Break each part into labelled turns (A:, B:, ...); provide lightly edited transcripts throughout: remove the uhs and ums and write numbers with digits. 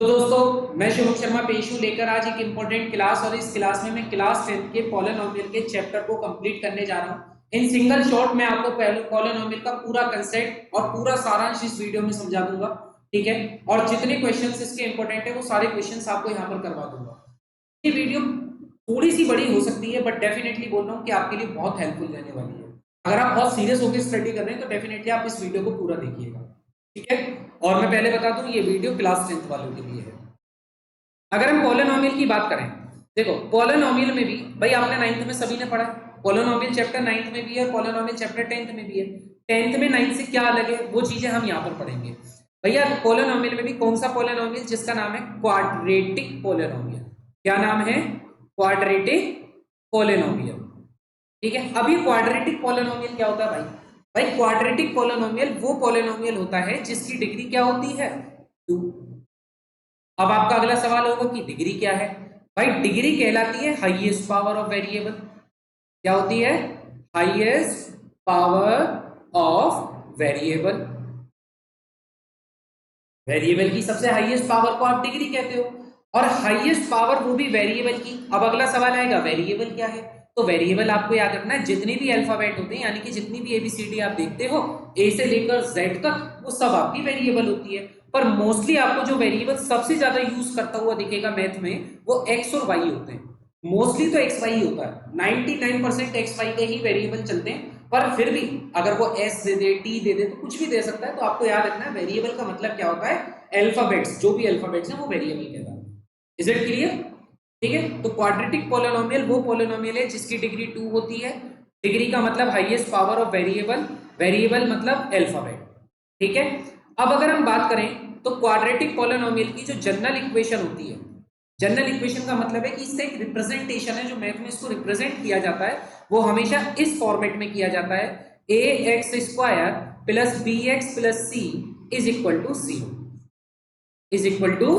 A: तो दोस्तों मैं शुभम शर्मा पेश हूँ लेकर आज एक इम्पोर्टेंट क्लास। और इस क्लास में मैं क्लास 10 के पॉलिनोमियल के चैप्टर को कंप्लीट करने जा रहा हूँ। इन सिंगल शॉट में आपको पॉलिनोमियल का पूरा कंसेप्ट और पूरा सारांश इस वीडियो में समझा दूंगा, ठीक है। और जितने क्वेश्चंस इसके इंपॉर्टेंट है वो सारे क्वेश्चंस आपको यहाँ पर करवा दूंगा। ये वीडियो थोड़ी सी बड़ी हो सकती है बट डेफिनेटली बोल रहा हूँ कि आपके लिए बहुत हेल्पफुल रहने वाली है। अगर आप बहुत सीरियस होकर स्टडी कर रहे हैं तो डेफिनेटली आप इस वीडियो को पूरा देखिएगा, ठीक है। और मैं पहले बता दूं ये वीडियो क्लास 10 वालों के लिए है। अगर हम पॉलिनोमियल की बात करें, देखो पॉलिनोमियल में भी भाई आपने 9th में सभी ने पढ़ा है। पॉलिनोमियल चैप्टर 9th में भी है और पॉलिनोमियल चैप्टर 10th में भी है। 10th में 9th से क्या अलग है वो चीजें हम यहाँ पर पढ़ेंगे। भैया पॉलिनोमियल में भी कौन सा पॉलिनोमियल, जिसका नाम है क्वाड्रेटिक पॉलिनोमियल। क्या नाम है? क्वाड्रेटिक पॉलिनोमियल, ठीक है। अब ये क्वाड्रेटिक पॉलिनोमियल क्या होता है भाई? भाई क्वाड्रेटिक पॉलिनोमियल वो पॉलिनोमियल होता है जिसकी डिग्री क्या होती है? 2। अब आपका अगला सवाल होगा कि डिग्री क्या है? भाई डिग्री कहलाती है हाईएस्ट पावर ऑफ वेरिएबल। क्या होती है? Highest power of variable. Variable की सबसे हाईएस्ट पावर को आप डिग्री कहते हो, और हाईएस्ट पावर वो भी वेरिएबल की। अब अगला सवाल आएगा वेरिएबल क्या है? तो वेरिएबल आपको याद रखना है जितने भी अल्फाबेट होते हैं, यानी कि जितनी भी एबीसीडी आप देखते हो ए से लेकर जेड तक, वो सब आपकी वेरिएबल होती है। पर मोस्टली आपको जो वेरिएबल सबसे ज्यादा यूज करता हुआ दिखेगा मैथ में वो एक्स और वाई होते हैं। मोस्टली तो एक्स वाई होता है, 99% एक्स वाई के ही वेरिएबल चलते हैं। पर फिर भी अगर वो एस दे दे, टी दे दे, तो कुछ भी दे सकता है। तो आपको याद रखना है वेरिएबल का मतलब क्या होता है? अल्फाबेट्स, जो भी अल्फाबेट्स हैं वो वेरिएबल कहलाते हैं। Is it clear? ठीक है। तो क्वाड्रेटिक पॉलिनोमियल वो पॉलिनोमियल है जिसकी डिग्री 2 होती है। डिग्री का मतलब highest power of variable, variable मतलब अल्फाबेट, ठीक है। अब अगर हम बात करें तो क्वाड्रेटिक पॉलिनोमियल की जो जनरल इक्वेशन होती है, जनरल इक्वेशन का मतलब है कि इससे एक रिप्रेजेंटेशन है, जो मैथ में इसको रिप्रेजेंट किया जाता है वो हमेशा इस फॉर्मेट में किया जाता है, a x square plus b x plus c is equal to 0, is equal to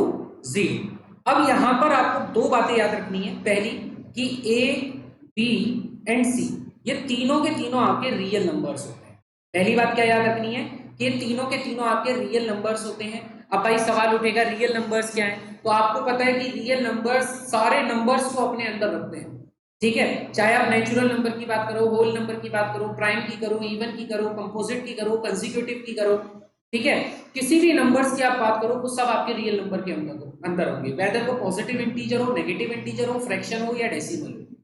A: 0। अब यहां पर आपको दो बातें याद रखनी है। पहली कि ए बी एंड सी ये तीनों के तीनों आपके रियल नंबर्स होते हैं। पहली बात क्या याद रखनी है कि ये तीनों के तीनों आपके रियल नंबर्स होते हैं। अब भाई सवाल उठेगा रियल नंबर्स क्या है? तो आपको पता है कि रियल नंबर्स सारे नंबर्स को अपने अंदर रखते हैं, ठीक है। चाहे आप नेचुरल नंबर की बात करो, होल नंबर की बात करो, प्राइम की करो, इवन की करो, कंपोजिट की करो, कंसेक्यूटिव की करो, ठीक है। किसी भी नंबर्स की आप बात करो वो सब आपके रियल नंबर के अंदर होंगे, वेदर वो पॉजिटिव इंटीजर हो, नेगेटिव इंटीजर हो, फ्रैक्शन हो या डेसिमल हो,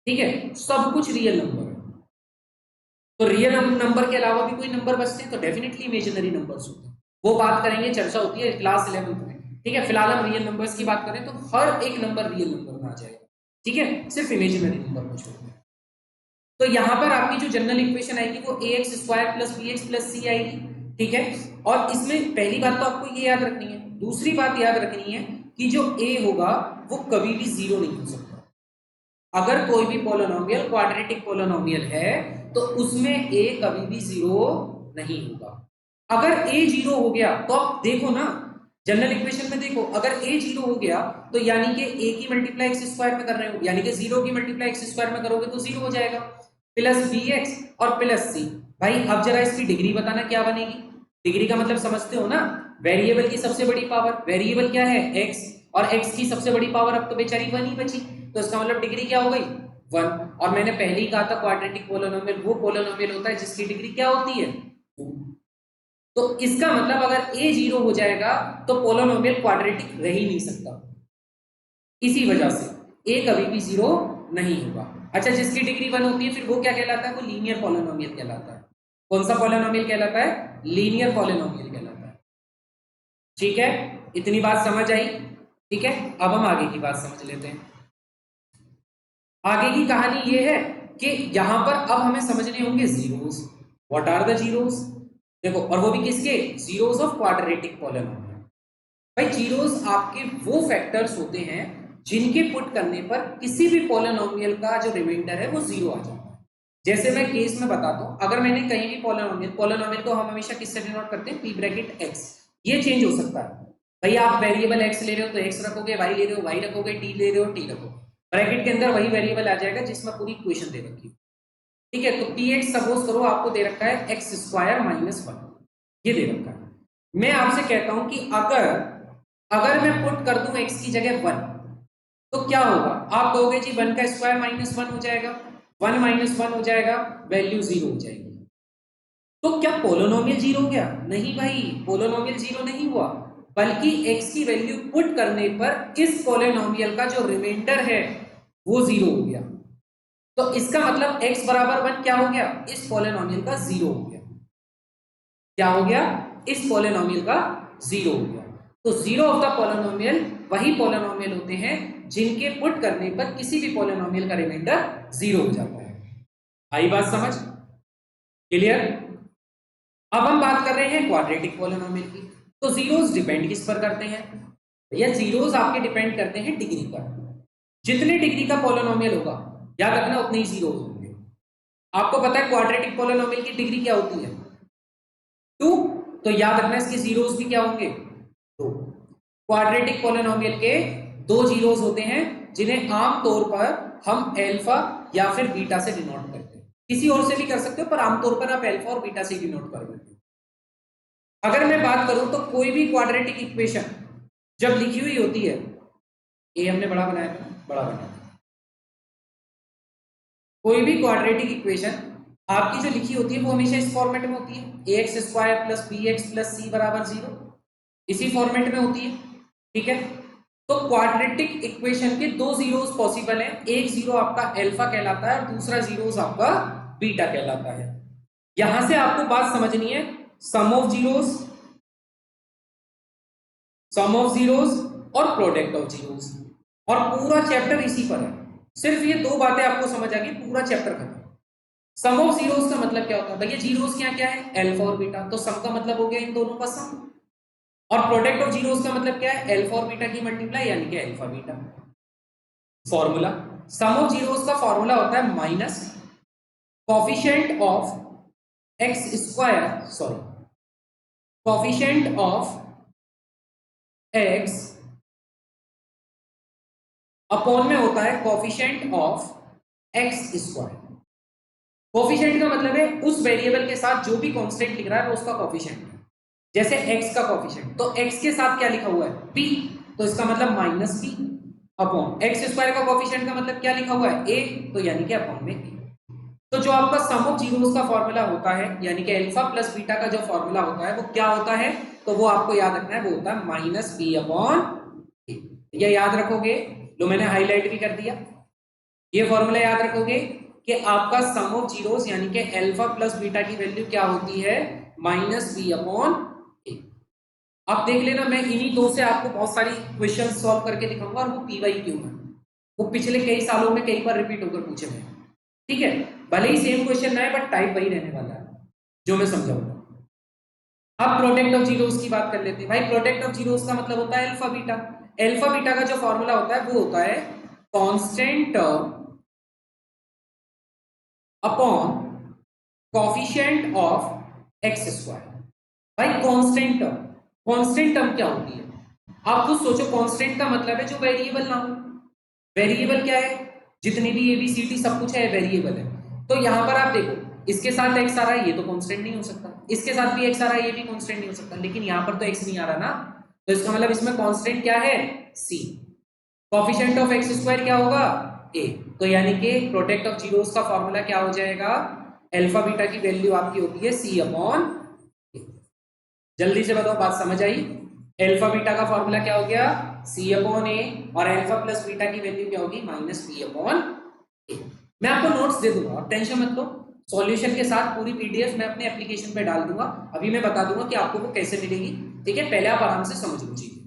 A: ठीक है। सब कुछ रियल नंबर है। तो रियल नंबर के अलावा भी कोई नंबर बचते हैं तो डेफिनेटली इमेजिनरी नंबर्स होते हैं। वो बात करेंगे, चर्चा होती है क्लास 11th में, ठीक है। फिलहाल हम रियल नंबर्स की बात करें तो हर एक नंबर रियल नंबर में आ जाएगा, ठीक है, सिर्फ इमेजिनरी नंबर को छोड़। तो यहां पर आपकी जो जनरल इक्वेशन आएगी वो a x square plus b x plus c आएगी, ठीक है। और इसमें पहली बात तो आपको ये याद रखनी है। दूसरी बात याद रखनी है कि जो ए होगा वो कभी भी 0 नहीं हो सकता। अगर कोई भी पॉलिनोमियल क्वाड्रेटिक पॉलिनोमियल है तो उसमें ए कभी भी 0 नहीं होगा। अगर ए 0 हो गया तो आप देखो ना, जनरल इक्वेशन में देखो, अगर ए 0 हो गया तो यानी कि ए की मल्टीप्लाई एक्स स्क्वायर में कर रहे हो, यानी कि 0 की मल्टीप्लाई एक्स स्क्वायर में करोगे तो 0 हो जाएगा, प्लस बी एक्स और प्लस सी। भाई अब जरा इसकी डिग्री बताना क्या बनेगी? डिग्री का मतलब समझते हो ना, वेरिएबल की सबसे बड़ी पावर, वेरिएबल क्या है? एक्स, और एक्स की सबसे बड़ी पावर अब तो बेचारी 1 ही बची, तो इसका मतलब डिग्री क्या हो गई? 1। और मैंने पहले ही कहा था क्वाड्रेटिक पॉलिनोमियल वो पॉलिनोमियल होता है जिसकी डिग्री क्या होती है? 2। तो इसका मतलब अगर ए 0 हो जाएगा तो पॉलिनोमियल क्वाड्रेटिक रह ही नहीं सकता। इसी वजह से ए कभी भी 0 नहीं होगा। अच्छा, जिसकी डिग्री 1 होती है फिर वो क्या कहलाता है? वो लीनियर पॉलिनोमियल कहलाता है। कौन सा पॉलिनोमियल कहलाता है? लीनियर पॉलिनोमियल कहलाता है, ठीक है। इतनी बात समझ आई? ठीक है। अब हम आगे की बात समझ लेते हैं। आगे की कहानी ये है कि यहां पर अब हमें समझने होंगे zeros. What are the zeros? देखो, और वो भी किसके? Zeros of quadratic polynomial. भाई जीरोस आपके वो फैक्टर्स होते हैं जिनके पुट करने पर किसी भी पॉलिनोमियल का जो रिमाइंडर है वो 0 आ जाता है। जैसे मैं केस में बताता हूं, अगर मैंने कहीं भी पॉलिनोमियल को हम हमेशा किससे डिनोट करते हैं? P bracket x. ये चेंज हो सकता है। भाई आप वेरिएबल एक्स ले रहे हो तो एक्स रखोगे, वाई ले रहे हो वाई रखोगे, टी ले रहे हो टी रखोगे, ब्रैकेट के अंदर वही वेरिएबल आ जाएगा जिसमें पूरी इक्वेशन दे रखी है, ठीक है। तो पी एक्स सपोज करो आपको दे रखा है एक्स स्क्वायर माइनस 1, ये दे रखा है। मैं आपसे कहता हूं कि अगर अगर मैं पुट कर दूं x की जगह 1 तो क्या होगा? आप कहोगे जी 1 का स्क्वायर माइनस 1 हो जाएगा, 1 माइनस 1 हो जाएगा, वैल्यू 0 हो जाएगी। तो क्या पोलोनोमियल 0 हो गया? नहीं भाई, पोलोनोमियल 0 नहीं हुआ, बल्कि x की वैल्यू पुट करने पर इस पोलोनोमियल का जो रिमाइंडर है वो 0 हो गया। तो इसका मतलब x बराबर 1 क्या हो गया? इस पोलिनोमियल का 0 हो गया। क्या हो गया? इस पोलिनोमियल का 0 हो गया। तो 0 ऑफ द पोलिनोमियल वही पोलिनोमियल होते हैं जिनके पुट करने पर किसी भी पोलिनोमियल का रिमाइंडर 0 हो जाता है। आई बात समझ? क्लियर? अब हम बात कर रहे हैं क्वाड्रेटिक पोलिनोमियल की। तो जीरोस डिपेंड किस पर करते हैं? या जीरोस आपके डिपेंड करते हैं डिग्री पर। जितने डिग्री का पोलिनोमियल होगा, याद रखना, उतने ही जीरोस होंगे। आपको पता है क्वाड्रेटिक पोलिनोमियल की डिग्री क्या होती है? 2। तो याद रखना इसके जीरोस भी क्या होंगे? 2। क्वाड्रेटिक पोलिनोमियल के 2 जीरोस होते हैं जिन्हें आमतौर पर हम अल्फा या फिर बीटा से डिनोट करते हैं। किसी और से भी कर सकते हो, पर आमतौर पर आप अल्फा और बीटा से डिनोट कर देते हो। अगर मैं बात करूं तो कोई भी क्वाड्रेटिक इक्वेशन जब लिखी हुई होती है, ये हमने बड़ा बनाया था, बड़ा बनाया, कोई भी क्वाड्रेटिक इक्वेशन आपकी जो लिखी होती है वो हमेशा इस फॉर्मेट में होती है, ax square plus bx plus c बराबर 0, इसी फॉर्मेट में होती है। ठीक है, तो क्वाड्रेटिक इक्वेशन के 2 जीरोस पॉसिबल हैं। एक जीरो आपका अल्फा कहलाता है और दूसरा जीरोस आपका बीटा कहलाता है। यहां से आपको बात समझनी है, sum of zeros, sum of zeros और प्रोडक्ट ऑफ जीरोस, और पूरा चैप्टर इसी पर है। सिर्फ ये 2 बातें आपको समझ आ गई, पूरा चैप्टर खत्म। सम ऑफ जीरोस का मतलब क्या होता है भैया? जीरोस क्या क्या है? अल्फा और बीटा, तो सम का मतलब हो गया इन दोनों का सम। और प्रोडक्ट ऑफ जीरोस का मतलब क्या है? अल्फा और बीटा की मल्टीप्लाई, यानी कि alpha beta. Formula some of zeros का फॉर्मूला होता है minus coefficient of x square, sorry, coefficient of x upon में होता है coefficient of x square. Coefficient का मतलब है उस वेरिएबल के साथ जो भी कांस्टेंट लिख रहा है वो उसका कोफिशिएंट है। जैसे x का कोफिशिएंट, तो x के साथ क्या लिखा हुआ है? p, तो इसका मतलब minus p upon x square का कोफिशिएंट का मतलब क्या लिखा हुआ है? a, तो यानी कि अपॉन में a। तो जो आपका सम ऑफ जीरोस का फॉर्मूला होता है, यानी कि अल्फा प्लस बीटा का जो फॉर्मूला होता है वो क्या होता है? तो वो आपको याद रखना है, वो होता है माइनस p अपॉन a। ये याद रखोगे, जो मैंने हाईलाइट भी कर दिया, ये फॉर्मूला याद रखोगे कि आपका सम ऑफ जीरोस यानी कि अल्फा प्लस बीटा की वैल्यू क्या होती है? Minus b upon a। अब देख लेना, मैं इन्हीं 2 से आपको बहुत सारी क्वेश्चन सॉल्व करके दिखाऊंगा, और वो PYQ में, वो पिछले कई सालों में कई बार रिपीट होकर पूछे गए। ठीक है, भले ही सेम क्वेश्चन ना है बट टाइप वही रहने वाला है जो मैं समझाऊंगा। अब प्रोडक्ट ऑफ जीरोस की बात कर लेते हैं। भाई प्रोडक्ट ऑफ जीरोस का मतलब होता है अल्फा बीटा। अल्फा बीटा का जो फॉर्मूला होता है वो होता है constant term upon coefficient of x square. भाई कांस्टेंट टर्म, कांस्टेंट टर्म क्या होती है? आप खुद सोचो, कांस्टेंट का मतलब है जो वेरिएबल ना हो। वेरिएबल क्या है? जितने भी ABCD सब कुछ है वेरिएबल है। तो यहां पर आप देखो, इसके साथ x आ रहा है, ये तो कांस्टेंट नहीं हो सकता, इसके साथ भी x आ रहा है, ये भी कांस्टेंट नहीं हो सकता, लेकिन यहां पर तो x नहीं आ रहा ना, तो इसका मतलब इसमें कांस्टेंट क्या है? c। Coefficient of x square क्या होगा? a। तो यानी कि प्रोडक्ट ऑफ जीरोस का फॉर्मूला क्या हो जाएगा? अल्फा बीटा की वैल्यू आपकी होती है c अपॉन a। जल्दी से बताओ, बात समझ आई? अल्फा बीटा का फॉर्मूला क्या हो गया? c अपॉन a, और अल्फा प्लस बीटा की वैल्यू क्या होगी? Minus b upon a। मैं आपको नोट्स दे दूंगा, आप टेंशन मत लो, सॉल्यूशन के साथ पूरी PDF मैं अपने एप्लीकेशन पे डाल दूंगा। अभी मैं बता दूंगा कि आपको वो कैसे मिलेगी। ठीक है, पहले आप आराम से समझ लो चीजें।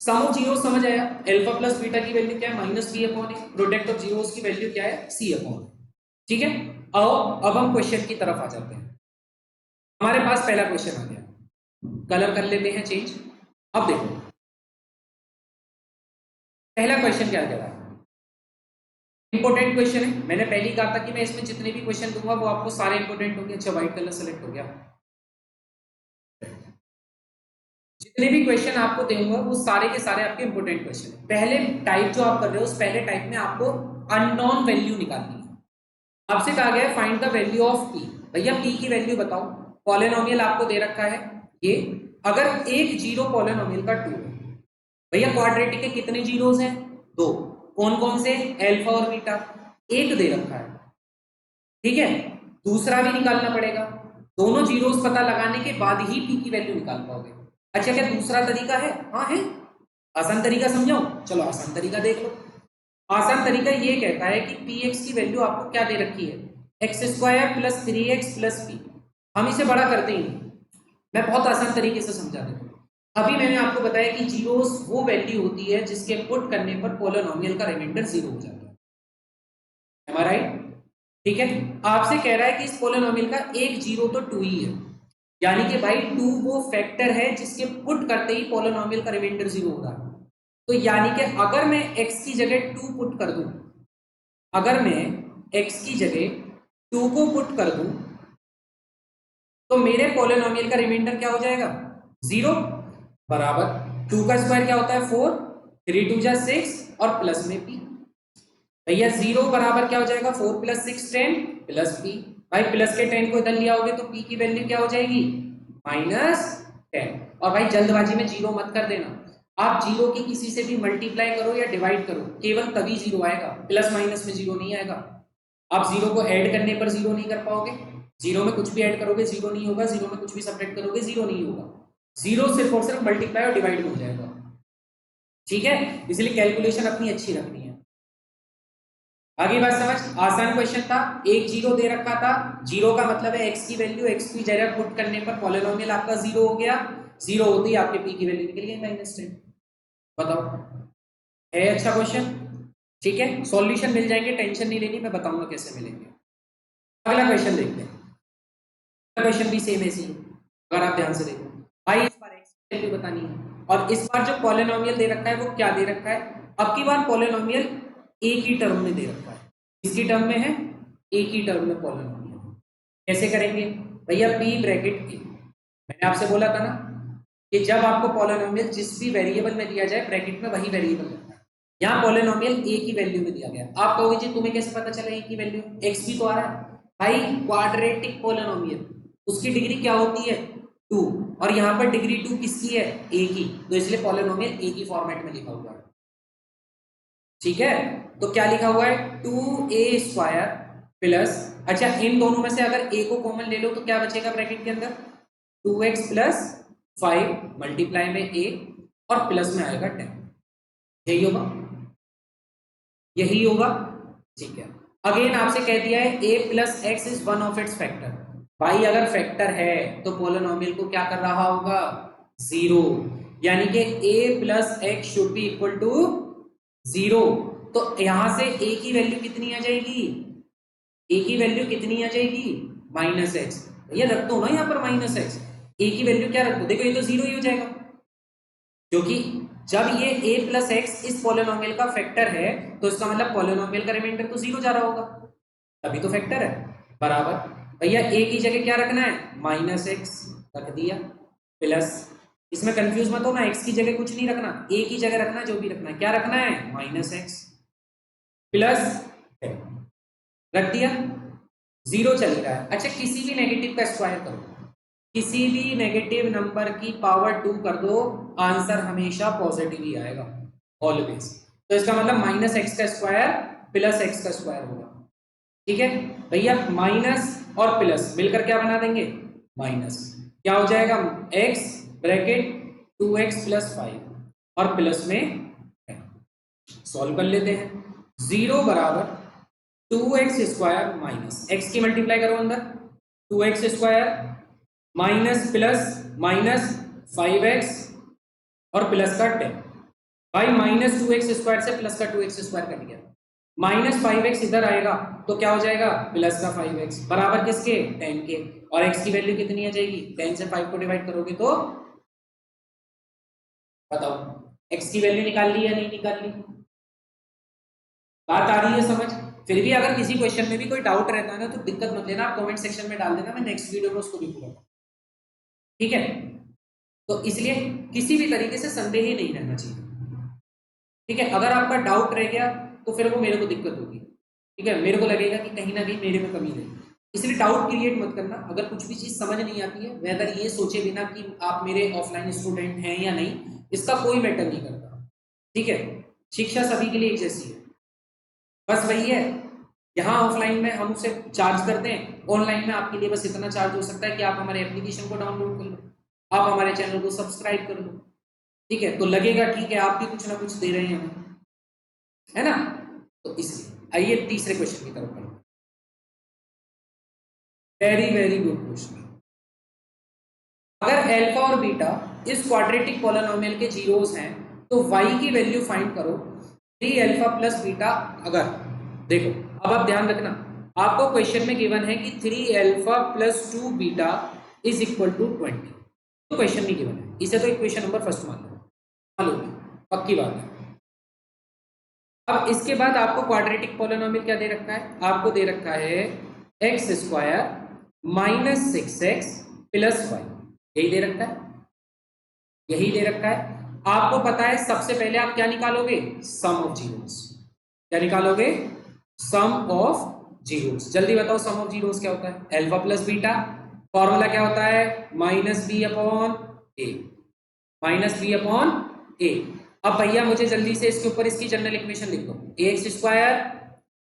A: सम ऑफ जीरो समझ आया, अल्फा प्लस बीटा की वैल्यू क्या है? Minus b upon a। Product of zeros की वैल्यू क्या है? c upon. ठीक है, आओ अब हम क्वेश्चन की तरफ आ जाते हैं। हमारे पास पहला क्वेश्चन आ गया, कलर कर लेते हैं चेंज। अब देखो पहला क्वेश्चन क्या कह रहा है? इंपोर्टेंट क्वेश्चन है, मैंने पहले ही कहा था कि मैं इसमें जितने भी क्वेश्चन दूंगा वो आपको सारे इंपोर्टेंट होंगे। अच्छा, व्हाइट कलर सेलेक्ट हो गया। जितने भी क्वेश्चन आपको दूंगा वो सारे के सारे आपके इंपोर्टेंट क्वेश्चन है। पहले टाइप जो आप कर रहे हो, उस पहले टाइप में आपको अननोन वैल्यू निकालनी है। आपसे कहा गया है find the value of p। भैया p की वैल्यू बताओ। पॉलिनोमियल आपको दे रखा है ये, अगर एक जीरो पॉलिनोमियल का 2 है, भैया क्वाड्रेटिक के कितने जीरोस हैं? 2। कौन कौन से? अल्फा और बीटा। एक दे रखा है, ठीक है, दूसरा भी निकालना पड़ेगा। दोनों जीरोस पता लगाने के बाद ही पी की वैल्यू निकाल पाओगे। अच्छा, क्या दूसरा तरीका है? हाँ है। आसान तरीका समझाओ? चलो आसान तरीका देख लो। आसान तरीका ये कहता है कि पी एक्स की वैल्यू आपको क्या दे रखी है? X square plus 3x plus P. हम इसे बड़ा करते ही नहीं, मैं बहुत आसान तरीके से समझा देता हूँ। अभी मैंने आपको बताया कि जीरोस वो वैल्यू होती है जिसके पुट करने पर पॉलिनोमियल का रिमाइंडर 0 हो जाता है। Am I right? ठीक है, आपसे कह रहा है कि इस पॉलिनोमियल का एक जीरो तो 2 ही है, यानी कि भाई 2 वो फैक्टर है जिसके पुट करते ही पॉलिनोमियल का रिमाइंडर 0 हो रहा है। तो यानी कि अगर मैं x की जगह 2 पुट कर दूं, अगर मैं x की जगह 2 को पुट कर दूं, तो मेरे पॉलिनोमियल का रिमाइंडर क्या हो जाएगा? 0 बराबर 2 का स्क्वायर क्या होता है? 4, 3 2 जा 6 और प्लस में p। भैया 0 बराबर क्या हो जाएगा? 4 प्लस 6 10 प्लस p। भाई प्लस के 10 को इधर लिया होगे तो p की वैल्यू क्या हो जाएगी? -10। और भाई जल्दबाजी में जीरो मत कर देना, आप जीरो की किसी से भी मल्टीप्लाई करो या डिवाइड करो, केवल तभी जीरो आएगा, प्लस माइनस में जीरो नहीं आएगा। आप जीरो को ऐड करने पर जीरो नहीं कर पाओगे, जीरो में कुछ भी ऐड करोगे जीरो नहीं होगा, जीरो में कुछ भी सब्ट्रैक्ट करोगे जीरो नहीं होगा। जीरो सिर्फ और सिर्फ मल्टीप्लाई और डिवाइड में हो जाएगा, ठीक है, इसलिए कैलकुलेशन अपनी अच्छी रखनी है। आगे बात समझ? आसान क्वेश्चन था, एक जीरो दे रखा था, जीरो का मतलब है एक्स की वैल्यू एक्स की जगह पुट करने पर पॉलिनोमियल आपका जीरो हो गया, जीरो होते ही आपके पी की वैल्यू निकल गई -10। बताओ, है अच्छा क्वेश्चन? ठीक है, सॉल्यूशन मिल जाएंगे, टेंशन नहीं लेनी, मैं बताऊंगा कैसे मिलेंगे। अगला क्वेश्चन देखते हैं। क्वेश्चन भी सेम ऐसी है, अगर आप ध्यान से देखो। भाई इस बार एक्स की वैल्यू बतानी है और इस बार जो पॉलिनोमियल दे रखा है वो क्या दे रखा है? अब की बार पॉलिनोमियल एक ही टर्म में दे रखा है, किसकी टर्म में है? एक ही टर्म में पॉलिनोमियल। कैसे करेंगे? भैया पी ब्रैकेट ए, मैंने आपसे बोला था ना कि जब आपको पॉलिनोमियल जिस भी वेरिएबल में दिया जाए ब्रैकेट में वही वेरिएबल रखना है। यहाँ पॉलिनोमियल ए की वैल्यू में दिया गया, आप कहोगे जी तुम्हें कैसे पता चला ए की वैल्यू? एक्स भी तो आ रहा है। भाई क्वाड्रेटिक पॉलिनोमियल, उसकी डिग्री क्या होती है? 2, और यहाँ पर डिग्री 2 किसकी है? ए की, तो इसलिए पॉलिनोमियल ए की फॉर्मेट में लिखा हुआ है, ठीक है। तो क्या लिखा हुआ है? 2a² प्लस, अच्छा इन दोनों में से अगर a को कॉमन ले लो तो क्या बचेगा ब्रैकेट के अंदर? 2x प्लस 5 मल्टीप्लाई में a और प्लस में आएगा 10। यही होगा, यही होगा, ठीक है। अगेन आपसे कह दिया है a plus x is one of its factor. भाई अगर फैक्टर है तो पॉलिनोमियल को क्या कर रहा होगा? 0, यानी कि a plus x should be equal to 0। तो यहां से a की वैल्यू कितनी आ जाएगी? a की वैल्यू कितनी आ जाएगी? -x। भैया रख दो ना यहाँ पर -x, a की वैल्यू क्या रख दो? देखो ये तो 0 ही हो जाएगा, क्योंकि जब ये a प्लस एक्स इस पॉलिनोमियल का फैक्टर है तो इसका मतलब पॉलिनोमियल का रिमाइंडर तो 0 जा रहा होगा, तभी तो फैक्टर है। बराबर भैया a की जगह क्या रखना है? -x रख दिया, प्लस, इसमें कंफ्यूज मत हो ना, x की जगह कुछ नहीं रखना, a की जगह रखना, जो भी रखना है। क्या रखना है? -x प्लस रख दिया, 0 चल रहा है। अच्छा किसी भी नेगेटिव का स्क्वायर करो, किसी भी नेगेटिव नंबर की पावर 2 कर दो, आंसर हमेशा पॉजिटिव ही आएगा, ऑलवेज। तो इसका मतलब -x का स्क्वायर प्लस x का स्क्वायर होगा, ठीक है भैया। माइनस और प्लस मिलकर क्या बना देंगे? माइनस। क्या हो जाएगा? x ब्रैकेट 2x प्लस 5 और प्लस में सॉल्व कर लेते हैं। 0 बराबर 2x स्क्वायर माइनस एक्स की मल्टीप्लाई करो अंदर, 2x square minus plus minus 5x और प्लस का 10। भाई -2x स्क्वायर से प्लस का 2x स्क्वायर कट गया, -5x इधर आएगा तो क्या हो जाएगा? प्लस का 5x बराबर किसके? 10 के। और x की वैल्यू कितनी आ जाएगी? 10 से 5 को डिवाइड करोगे तो बताओ x की वैल्यू निकाल ली या नहीं निकाल ली? बात आ रही है समझ? फिर भी अगर किसी क्वेश्चन में भी कोई डाउट रहता है ना तो दिक्कत मत लेना, आप कमेंट सेक्शन में डाल देना, मैं नेक्स्ट वीडियो में उसको भी पूरा, ठीक है। तो इसलिए किसी भी तरीके से संदेह ही नहीं रहना चाहिए, ठीक है। अगर आपका डाउट रह गया तो फिर वो मेरे को दिक्कत होगी, ठीक है, मेरे को लगेगा कि कहीं ना कहीं मेरे में कमी रही। इसलिए डाउट क्रिएट मत करना। अगर कुछ भी चीज समझ नहीं आती है, वेदर ये सोचे बिना कि आप मेरे ऑफलाइन स्टूडेंट हैं या नहीं, इसका कोई मैटर नहीं करता, ठीक है। शिक्षा सभी के लिए एक जैसी है, बस वही है। यहाँ ऑफलाइन में हम उसे चार्ज करते हैं, ऑनलाइन में आपके लिए बस इतना चार्ज हो सकता है कि आप हमारे एप्लीकेशन को डाउनलोड कर लो, आप हमारे चैनल को सब्सक्राइब कर लो, ठीक है। तो लगेगा ठीक है आप भी कुछ ना कुछ दे रहे हैं हमें, है ना। तो इसलिए आइए तीसरे क्वेश्चन की तरफ बढ़ो। Very very good question. अगर अल्फा और बीटा इस क्वाड्रेटिक पॉलिनोमियल के जीरोस हैं तो y की वैल्यू फाइंड करो 3 अल्फा प्लस बीटा। अगर देखो, अब आप ध्यान रखना, आपको क्वेश्चन में गिवन है कि 3 alpha plus 2 beta is equal to 20, तो क्वेश्चन में गिवन है, इसे तो इक्वेशन नंबर फर्स्ट मान लो, पक्की बात है। अब इसके बाद आपको क्वाड्रेटिक पॉलिनोमियल क्या दे रखा है, आपको दे रखा है x square minus 6x plus y, यही दे रखा है, यही दे रखा है। आपको पता है सबसे पहले आप क्या निकालोगे, सम ऑफ जीरोस। क्या निकालोगे, सम ऑफ जीरोस। जल्दी बताओ सम ऑफ जीरोस क्या होता है, अल्फा प्लस बीटा, फॉर्मूला क्या होता है माइनस बी अपॉन ए, माइनस बी अपॉन ए। अब भैया मुझे जल्दी से इसके ऊपर इसकी जनरल इक्वेशन लिख दो, a x square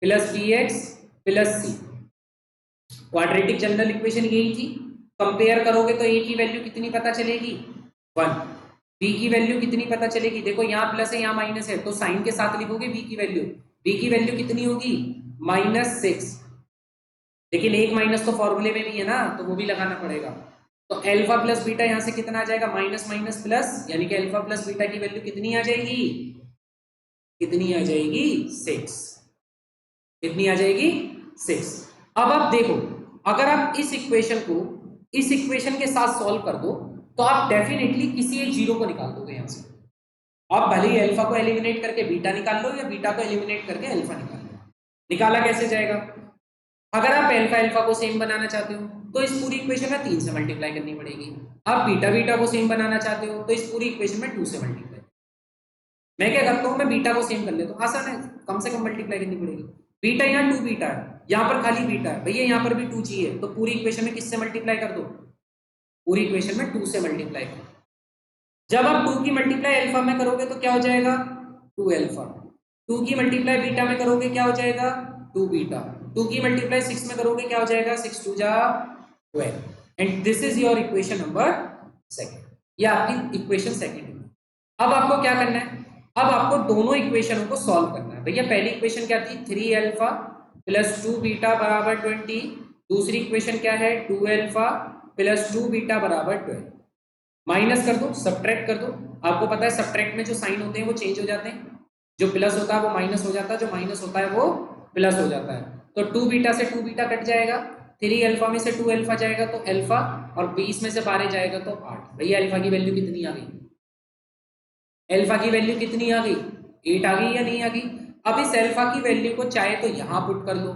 A: plus b x plus c. Quadratic general equation यही थी। कंपेयर करोगे तो ए की वैल्यू कितनी पता चलेगी 1, बी की वैल्यू कितनी पता चलेगी, देखो यहाँ प्लस है यहाँ माइनस है तो साइन के साथ लिखोगे बी की वैल्यू, बी की वैल्यू कितनी होगी -6, लेकिन एक माइनस तो फॉर्मूले में भी है ना तो वो भी लगाना पड़ेगा। तो अल्फा प्लस बीटा यहां से कितना आ जाएगा माइनस माइनस प्लस, यानी कि अल्फा प्लस बीटा की वैल्यू कितनी आ जाएगी, कितनी आ जाएगी 6, कितनी आ जाएगी 6। अब आप देखो, अगर आप इस इक्वेशन को इस इक्वेशन के साथ सॉल्व कर दो तो आप डेफिनेटली किसी एक जीरो को निकाल दोगे यहां से। आप भले ही अल्फा को एलिमिनेट करके बीटा निकाल लो या बीटा को एलिमिनेट करके अल्फा निकाल लो। निकाला कैसे जाएगा, अगर आप अल्फा अल्फा को सेम बनाना चाहते हो तो इस पूरी इक्वेशन में 3 से मल्टीप्लाई करनी पड़ेगी, आप बीटा बीटा को सेम बनाना चाहते हो तो इस पूरी इक्वेशन में 2 से मल्टीप्लाई। मैं क्या करता हूं, मैं बीटा को सेम कर लेता हूं, आसान है, कम से कम मल्टीप्लाई करनी पड़ेगी। बीटा यहाँ 2 बीटा है, यहाँ पर खाली बीटा है, भैया यहाँ पर भी 2 चाहिए तो पूरी इक्वेशन में किससे मल्टीप्लाई कर दो, पूरी इक्वेशन में 2 से मल्टीप्लाई करो। जब आप 2 की मल्टीप्लाई अल्फा में करोगे तो क्या हो जाएगा 2 अल्फा, 2 की मल्टीप्लाई बीटा में करोगे क्या हो जाएगा 2 बीटा, 2 की मल्टीप्लाई 6 में करोगे क्या हो जाएगा 6 2 जा 12, and this is your equation number second, ये आपकी इक्वेशन सेकंड है। अब आपको क्या करना है, अब आपको दोनों इक्वेशनों को सॉल्व करना है। भैया पहली इक्वेशन क्या थी 3 अल्फा प्लस 2 बीटा बराबर 20, दूसरी इक्वेशन क्या है 2 अल्फा प्लस 2 बीटा बराबर 12। माइनस कर दो, सब्ट्रैक्ट कर दो, आपको पता है सब्ट्रैक्ट में जो साइन होते हैं वो चेंज हो जाते हैं, जो प्लस होता है वो माइनस हो जाता है, जो माइनस होता है वो प्लस हो जाता है। तो 2 बीटा से 2 बीटा कट जाएगा, 3 अल्फा में से 2 अल्फा जाएगा तो अल्फा, और 20 में से 12 जाएगा तो 8। भैया अल्फा की वैल्यू कितनी आ गई, अल्फा की वैल्यू कितनी आ गई 8 आ गई या नहीं आ गई। अब इस अल्फा की वैल्यू को चाहे तो यहां पुट कर लो,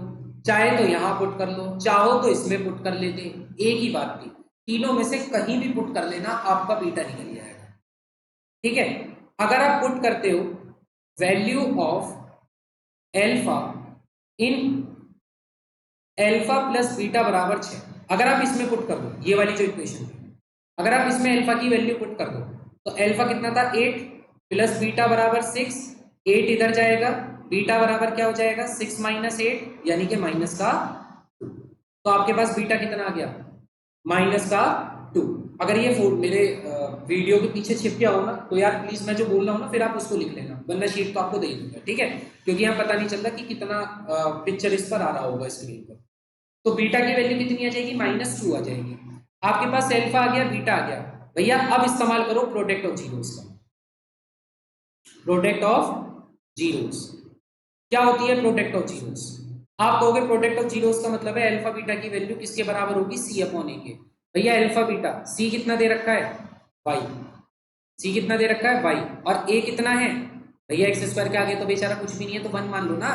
A: चाहे तो यहां पुट कर लो, चाहो तो इसमें पुट कर लेते, एक ही बात थी, तीनों में से कहीं भी पुट कर लेना आपका बीटा निकल जाएगा, ठीक है। अगर आप पुट करते हो value of alpha in alpha plus beta बराबर 6, अगर आप इसमें पुट कर दो ये वाली जो इक्वेशन है, अगर आप इसमें एल्फा की वैल्यू पुट कर दो तो एल्फा कितना था 8 प्लस बीटा बराबर 6, 8 इधर जाएगा, बीटा बराबर क्या हो जाएगा 6 माइनस 8 यानी कि माइनस का 2, तो आपके पास बीटा कितना आ गया माइनस का 2। अगर ये मेरे वीडियो के पीछे छिप गया हो ना तो यार प्लीज मैं जो बोल रहा हूँ ना फिर आप उसको लिख लेना, वरना शीट तो आपको दे दूंगा, ठीक है, क्योंकि यहाँ पता नहीं चलता कि कितना पिक्चर इस पर आ रहा होगा स्क्रीन पर। तो बीटा की वैल्यू कितनी आ जाएगी -2 आ जाएगी। आपके पास एल्फा आ गया, बीटा आ गया, भैया अब इस्तेमाल करो प्रोडक्ट ऑफ जीरोस का। प्रोडक्ट ऑफ जीरोस क्या होती है, प्रोडक्ट ऑफ जीरोस, आप कहोगे प्रोडक्ट ऑफ जीरोस का मतलब है अल्फा बीटा की वैल्यू किसके बराबर होगी c अपॉन ए के। भैया अल्फा बीटा c कितना दे रखा है y, c कितना दे रखा है y, और a कितना है भैया एक्स स्क्वायर के आगे तो बेचारा कुछ भी नहीं है तो 1 मान लो ना,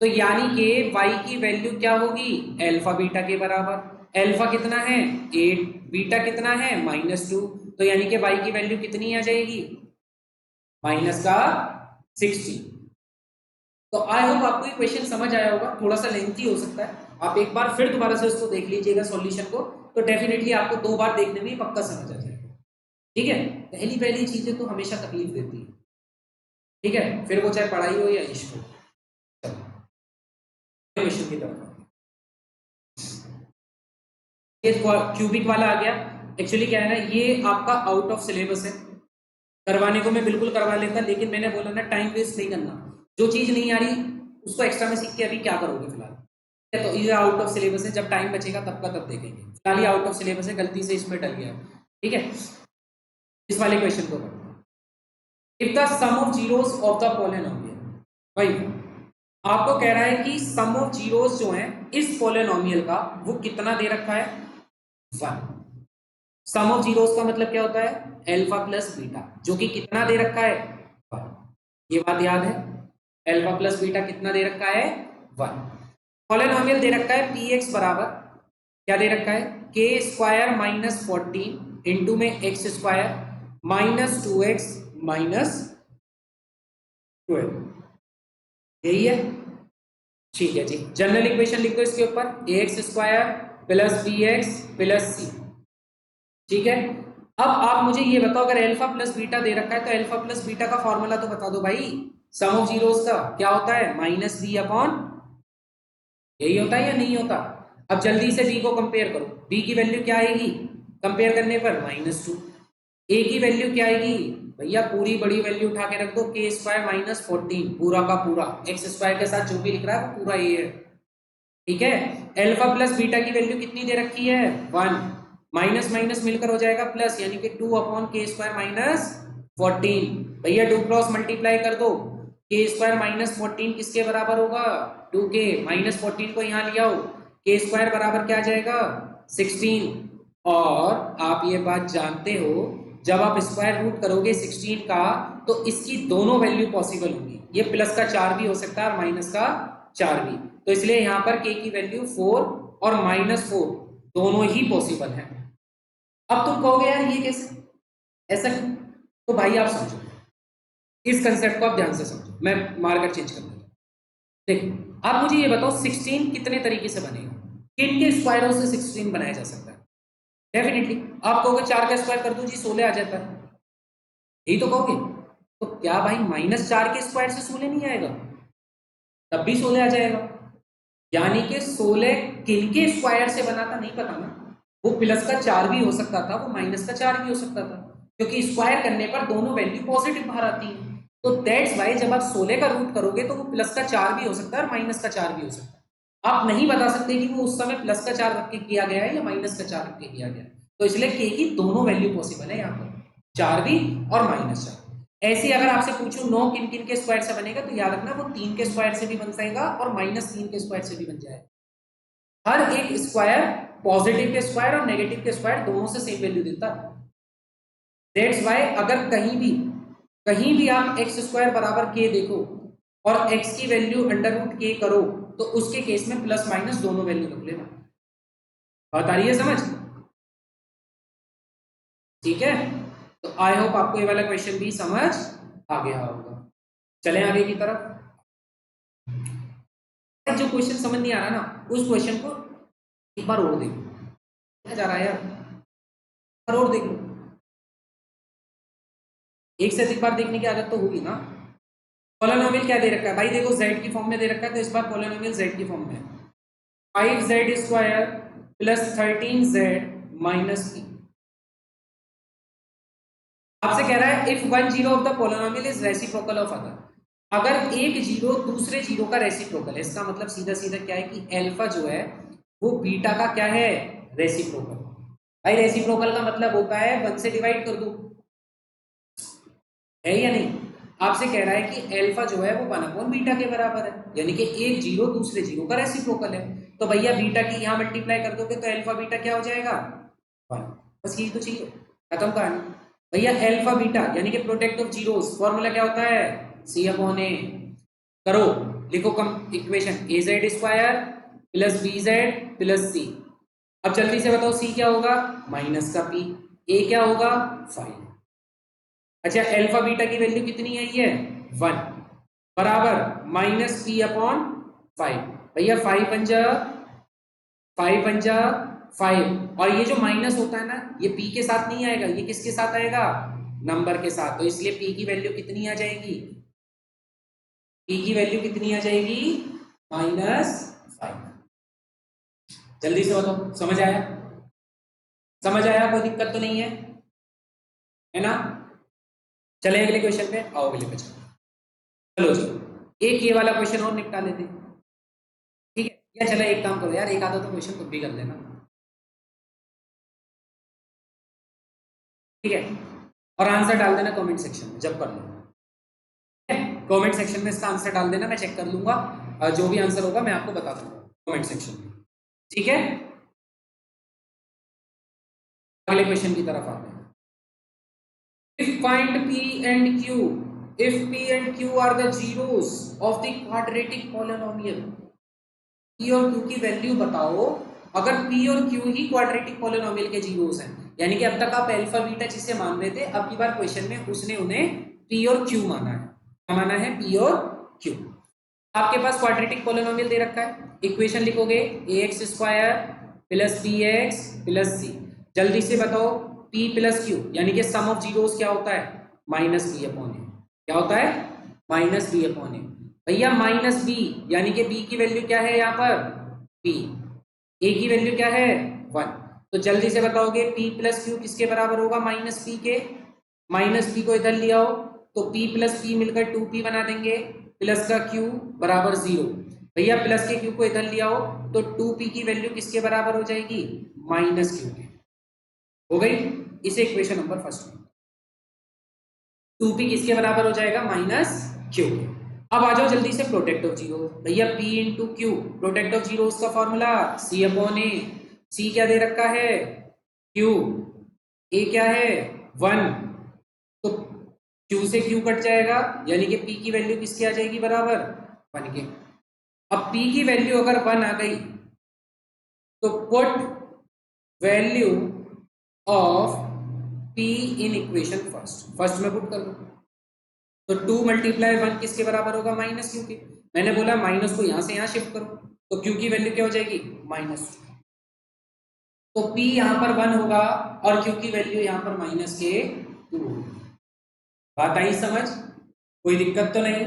A: तो यानी कि y की वैल्यू क्या होगी अल्फा बीटा के बराबर, अल्फा कितना है 8, बीटा कितना है -2, तो यानी कि y की वैल्यू कितनी आ जाएगी माइनस का 60। तो आई होप आपको ये क्वेश्चन समझ आया होगा, थोड़ा सा लेंथी हो सकता है आप एक बार फिर दोबारा से उसको देख लीजिएगा सॉल्यूशन को, तो डेफिनेटली आपको 2 बार देखने में पक्का समझ आ जाएगा। ठीक है, पहली पहली चीजें तो हमेशा तकलीफ देती है, ठीक है, फिर वो चाहे पढ़ाई हो या इश्क हो। क्वेश्चन की तरफ क्यूबिक वाला आ गया। एक्चुअली क्या है ना, ये आपका आउट ऑफ सिलेबस है, करवाने को मैं बिल्कुल करवा लेता, लेकिन मैंने बोला ना टाइम वेस्ट नहीं करना, जो चीज नहीं आ रही उसको एक्स्ट्रा में सीख के अभी क्या करोगे फिलहाल। तो ये आउट ऑफ सिलेबस है, जब टाइम बचेगा तब का तब देखेंगे, फिलहाल ये आउट ऑफ सिलेबस है, गलती से इसमें डल गया। ठीक है, इस वाले क्वेश्चन को if the sum of zeros of the polynomial, भाई आपको कह रहा है कि सम ऑफ जीरोस जो है इस पॉलिनोमियल का वो कितना दे रखा है, 1। सम ऑफ जीरोस का मतलब क्या होता है, अल्फा प्लस बीटा, जो कि कितना दे रखा है, 1। ये बात याद है, अल्फा प्लस बीटा कितना दे रखा है, 1। पॉलिनोमियल दे रखा है पी एक्स बराबर क्या दे रखा है, के स्क्वायर माइनस 14 इंटू में x square minus 2x minus 12, यही है। ठीक है जी, जनरल इक्वेशन लिख दो इसके ऊपर, ax square plus b x plus c. ठीक है, अब आप मुझे ये बताओ, अगर अल्फा प्लस बीटा दे रखा है तो अल्फा प्लस बीटा का फॉर्मूला तो बता दो भाई, सम ऑफ जीरोस का क्या होता है, माइनस बी अपॉन, यही होता है या नहीं होता। अब जल्दी से b को कंपेयर करो, b की वैल्यू क्या आएगी कंपेयर करने पर, -2। a की वैल्यू क्या आएगी भैया, पूरी बड़ी वैल्यू उठा के रख दो, के स्क्वायर माइनस 14 पूरा का पूरा, एक्स स्क्वायर के साथ जो भी लिख रहा है वो पूरा ये है। ठीक है, अल्फा प्लस बीटा की वैल्यू कितनी दे रखी है, 1, माइनस माइनस मिलकर हो जाएगा प्लस, यानी कि 2 अपॉन के स्क्वायर माइनस 14। भैया 2 क्रॉस मल्टीप्लाई कर दो, के स्क्वायर माइनस 14 किसके बराबर होगा, 2 के, माइनस 14 को यहाँ लिया हो, के स्क्वायर बराबर क्या आ जाएगा, 16। और आप ये बात जानते हो, जब आप स्क्वायर रूट करोगे 16 का तो इसकी दोनों वैल्यू पॉसिबल होंगी, ये प्लस का 4 भी हो सकता है और माइनस का 4 भी, तो इसलिए यहां पर k की वैल्यू 4 और -4 दोनों ही पॉसिबल है। अब तुम कहोगे यार ये कैसे, ऐसा क्यों, तो भाई आप समझो इस कंसेप्ट को, आप ध्यान से समझो, मैं मार्कर चेंज कर दूंगा। देखो आप मुझे ये बताओ 16 कितने तरीके से बनेगा, किन के स्क्वायरों से 16 बनाया जा सकता है, डेफिनेटली आप कहोगे 4 का स्क्वायर कर दो जी 16 आ जाता है, यही तो कहोगे। तो क्या भाई -4 के स्क्वायर से 16 नहीं आएगा, तब भी 16 आ जाएगा, यानी कि 16 किन के स्क्वायर से बना था नहीं पता ना, वो प्लस का 4 भी हो सकता था, वो माइनस का 4 भी हो सकता था, क्योंकि स्क्वायर करने पर दोनों वैल्यू पॉजिटिव बाहर आती है। तो दैट्स वाई जब आप 16 का रूट करोगे तो वो प्लस का 4 भी हो सकता है और माइनस का 4 भी हो सकता है। आप नहीं बता सकते कि वो उस समय प्लस का 4 रख के किया गया है या माइनस का 4 रख के किया गया है, तो इसलिए के की दोनों वैल्यू पॉसिबल है यहाँ पर, 4 भी और -4। ऐसे अगर आपसे पूछूं 9 किन किन के स्क्वायर से बनेगा, तो याद रखना वो 3 के स्क्वायर से भी बन जाएगा और -3 के स्क्वायर से भी बन जाएगा। हर एक स्क्वायर पॉजिटिव के स्क्वायर और नेगेटिव के स्क्वायर दोनों से सेम वैल्यू देता है। दैट्स व्हाई अगर कहीं भी आप एक्स स्क्वायर बराबर के देखो और एक्स की वैल्यू अंडर रूट के करो, तो उसके केस में प्लस माइनस दोनों वैल्यू रख लेना। बात आ रही है समझ, ठीक है। तो आई होप आपको ये वाला क्वेश्चन भी समझ आ गया होगा। चलें आगे की तरफ। जो क्वेश्चन समझ नहीं आ रहा ना, उस क्वेश्चन को एक बार और देखो, क्या जा रहा है यार, और देख लो, एक से अधिक बार देखने की आदत तो होगी ना। पॉलिनोमियल क्या दे रखा है भाई, देखो z की फॉर्म में दे रखा है, तो इस बार पॉलिनोमियल z की फॉर्म में 5z square plus 13z minus 3। आपसे कह रहा है if one zero of the polynomial is reciprocal of other, अगर एक जीरो दूसरे जीरो का रेसिप्रोकल है, इसका मतलब सीधा सीधा क्या है कि अल्फा जो है वो बीटा का क्या है, रेसिप्रोकल। भाई रेसिप्रोकल का मतलब होता है 1 से डिवाइड कर दो, है या नहीं। आपसे कह रहा है कि अल्फा जो है वो 1 बीटा के बराबर है, यानी कि एक जीरो दूसरे जीरो का रेसिप्रोकल है, तो भैया बीटा की यहाँ मल्टीप्लाई कर दोगे तो अल्फा बीटा क्या हो जाएगा, 1। बस यही तो चाहिए, खत्म कहानी। भैया अल्फा बीटा यानी कि प्रोडक्ट ऑफ जीरोस, फॉर्मूला क्या होता है, सी अपॉन ए। करो, लिखो कम equation, a z square plus b z plus c. अब जल्दी से बताओ सी क्या होगा, माइनस का पी, ए क्या होगा 5। अच्छा अल्फा बीटा की वैल्यू कितनी आई है 1 बराबर माइनस पी अपॉन 5। भैया 5 5 जा 5 पंजा 5, और ये जो माइनस होता है ना, ये p के साथ नहीं आएगा, ये किसके साथ आएगा, नंबर के साथ। तो इसलिए p की वैल्यू कितनी आ जाएगी, p की वैल्यू कितनी आ जाएगी, -5। जल्दी से बताओ, समझ आया, समझ आया, कोई दिक्कत तो नहीं है ना। चले अगले क्वेश्चन पे, आओ अगले पे चलो। चलो जी, एक ये वाला क्वेश्चन और निपटा लेते हैं, ठीक है। या चलो एक काम करो यार, एक आधा तो क्वेश्चन खुद भी कर लेना, ठीक है। और आंसर डाल देना कमेंट सेक्शन में जब कर लो, ठीक है। कमेंट सेक्शन में इसका आंसर डाल देना, मैं चेक कर लूंगा, और जो भी आंसर होगा मैं आपको बता दूंगा कमेंट सेक्शन में, ठीक है। अगले क्वेश्चन की तरफ आते हैं। If find P and Q, if P and Q are the zeros of the quadratic polynomial, P और Q की वैल्यू बताओ अगर P और Q ही क्वाड्रेटिक पॉलिनोमियल के जीरोस हैं। यानी कि अब तक आप अल्फा बीटा जिसे मान रहे थे, अब की बार क्वेश्चन में उसने उन्हें P और Q माना है। क्या माना है, P और Q। आपके पास क्वाड्रेटिक पॉलिनोमियल दे रखा है, इक्वेशन लिखोगे ax square plus bx plus c। जल्दी से बताओ p प्लस q यानी कि सम ऑफ जीरोस क्या होता है, -b/a। क्या होता है, -b/a। भैया -b यानी कि b की वैल्यू क्या है यहाँ पर, p, a की वैल्यू क्या है 1। तो जल्दी से बताओगे p प्लस q किसके बराबर होगा, -p के। -p को इधर ले आओ तो p प्लस p मिलकर 2p बना देंगे, प्लस का q बराबर 0। भैया प्लस के q को इधर ले आओ तो 2p की वैल्यू किसके बराबर हो जाएगी, -q के। हो गई, इसे इक्वेशन नंबर फर्स्ट में 2p किसके बराबर हो जाएगा, -q के। अब आ जाओ जल्दी से प्रोडक्ट ऑफ जीरो। भैया p into Q, product of zero का फॉर्मूला c/a। c क्या दे रखा है, q, a क्या है 1, तो q से q कट जाएगा, यानी कि p की वैल्यू किसकी आ जाएगी, बराबर 1 के। अब p की वैल्यू अगर 1 आ गई तो put value of p in equation first में पुट कर दो। तो 2 × 1 किसके बराबर होगा, -q के। मैंने बोला माइनस को यहां से यहां शिफ्ट करो, तो q की वैल्यू क्या हो जाएगी, -2। तो p यहां पर 1 होगा और q की वैल्यू यहां पर -2 होगी। बात आई समझ, कोई दिक्कत तो नहीं,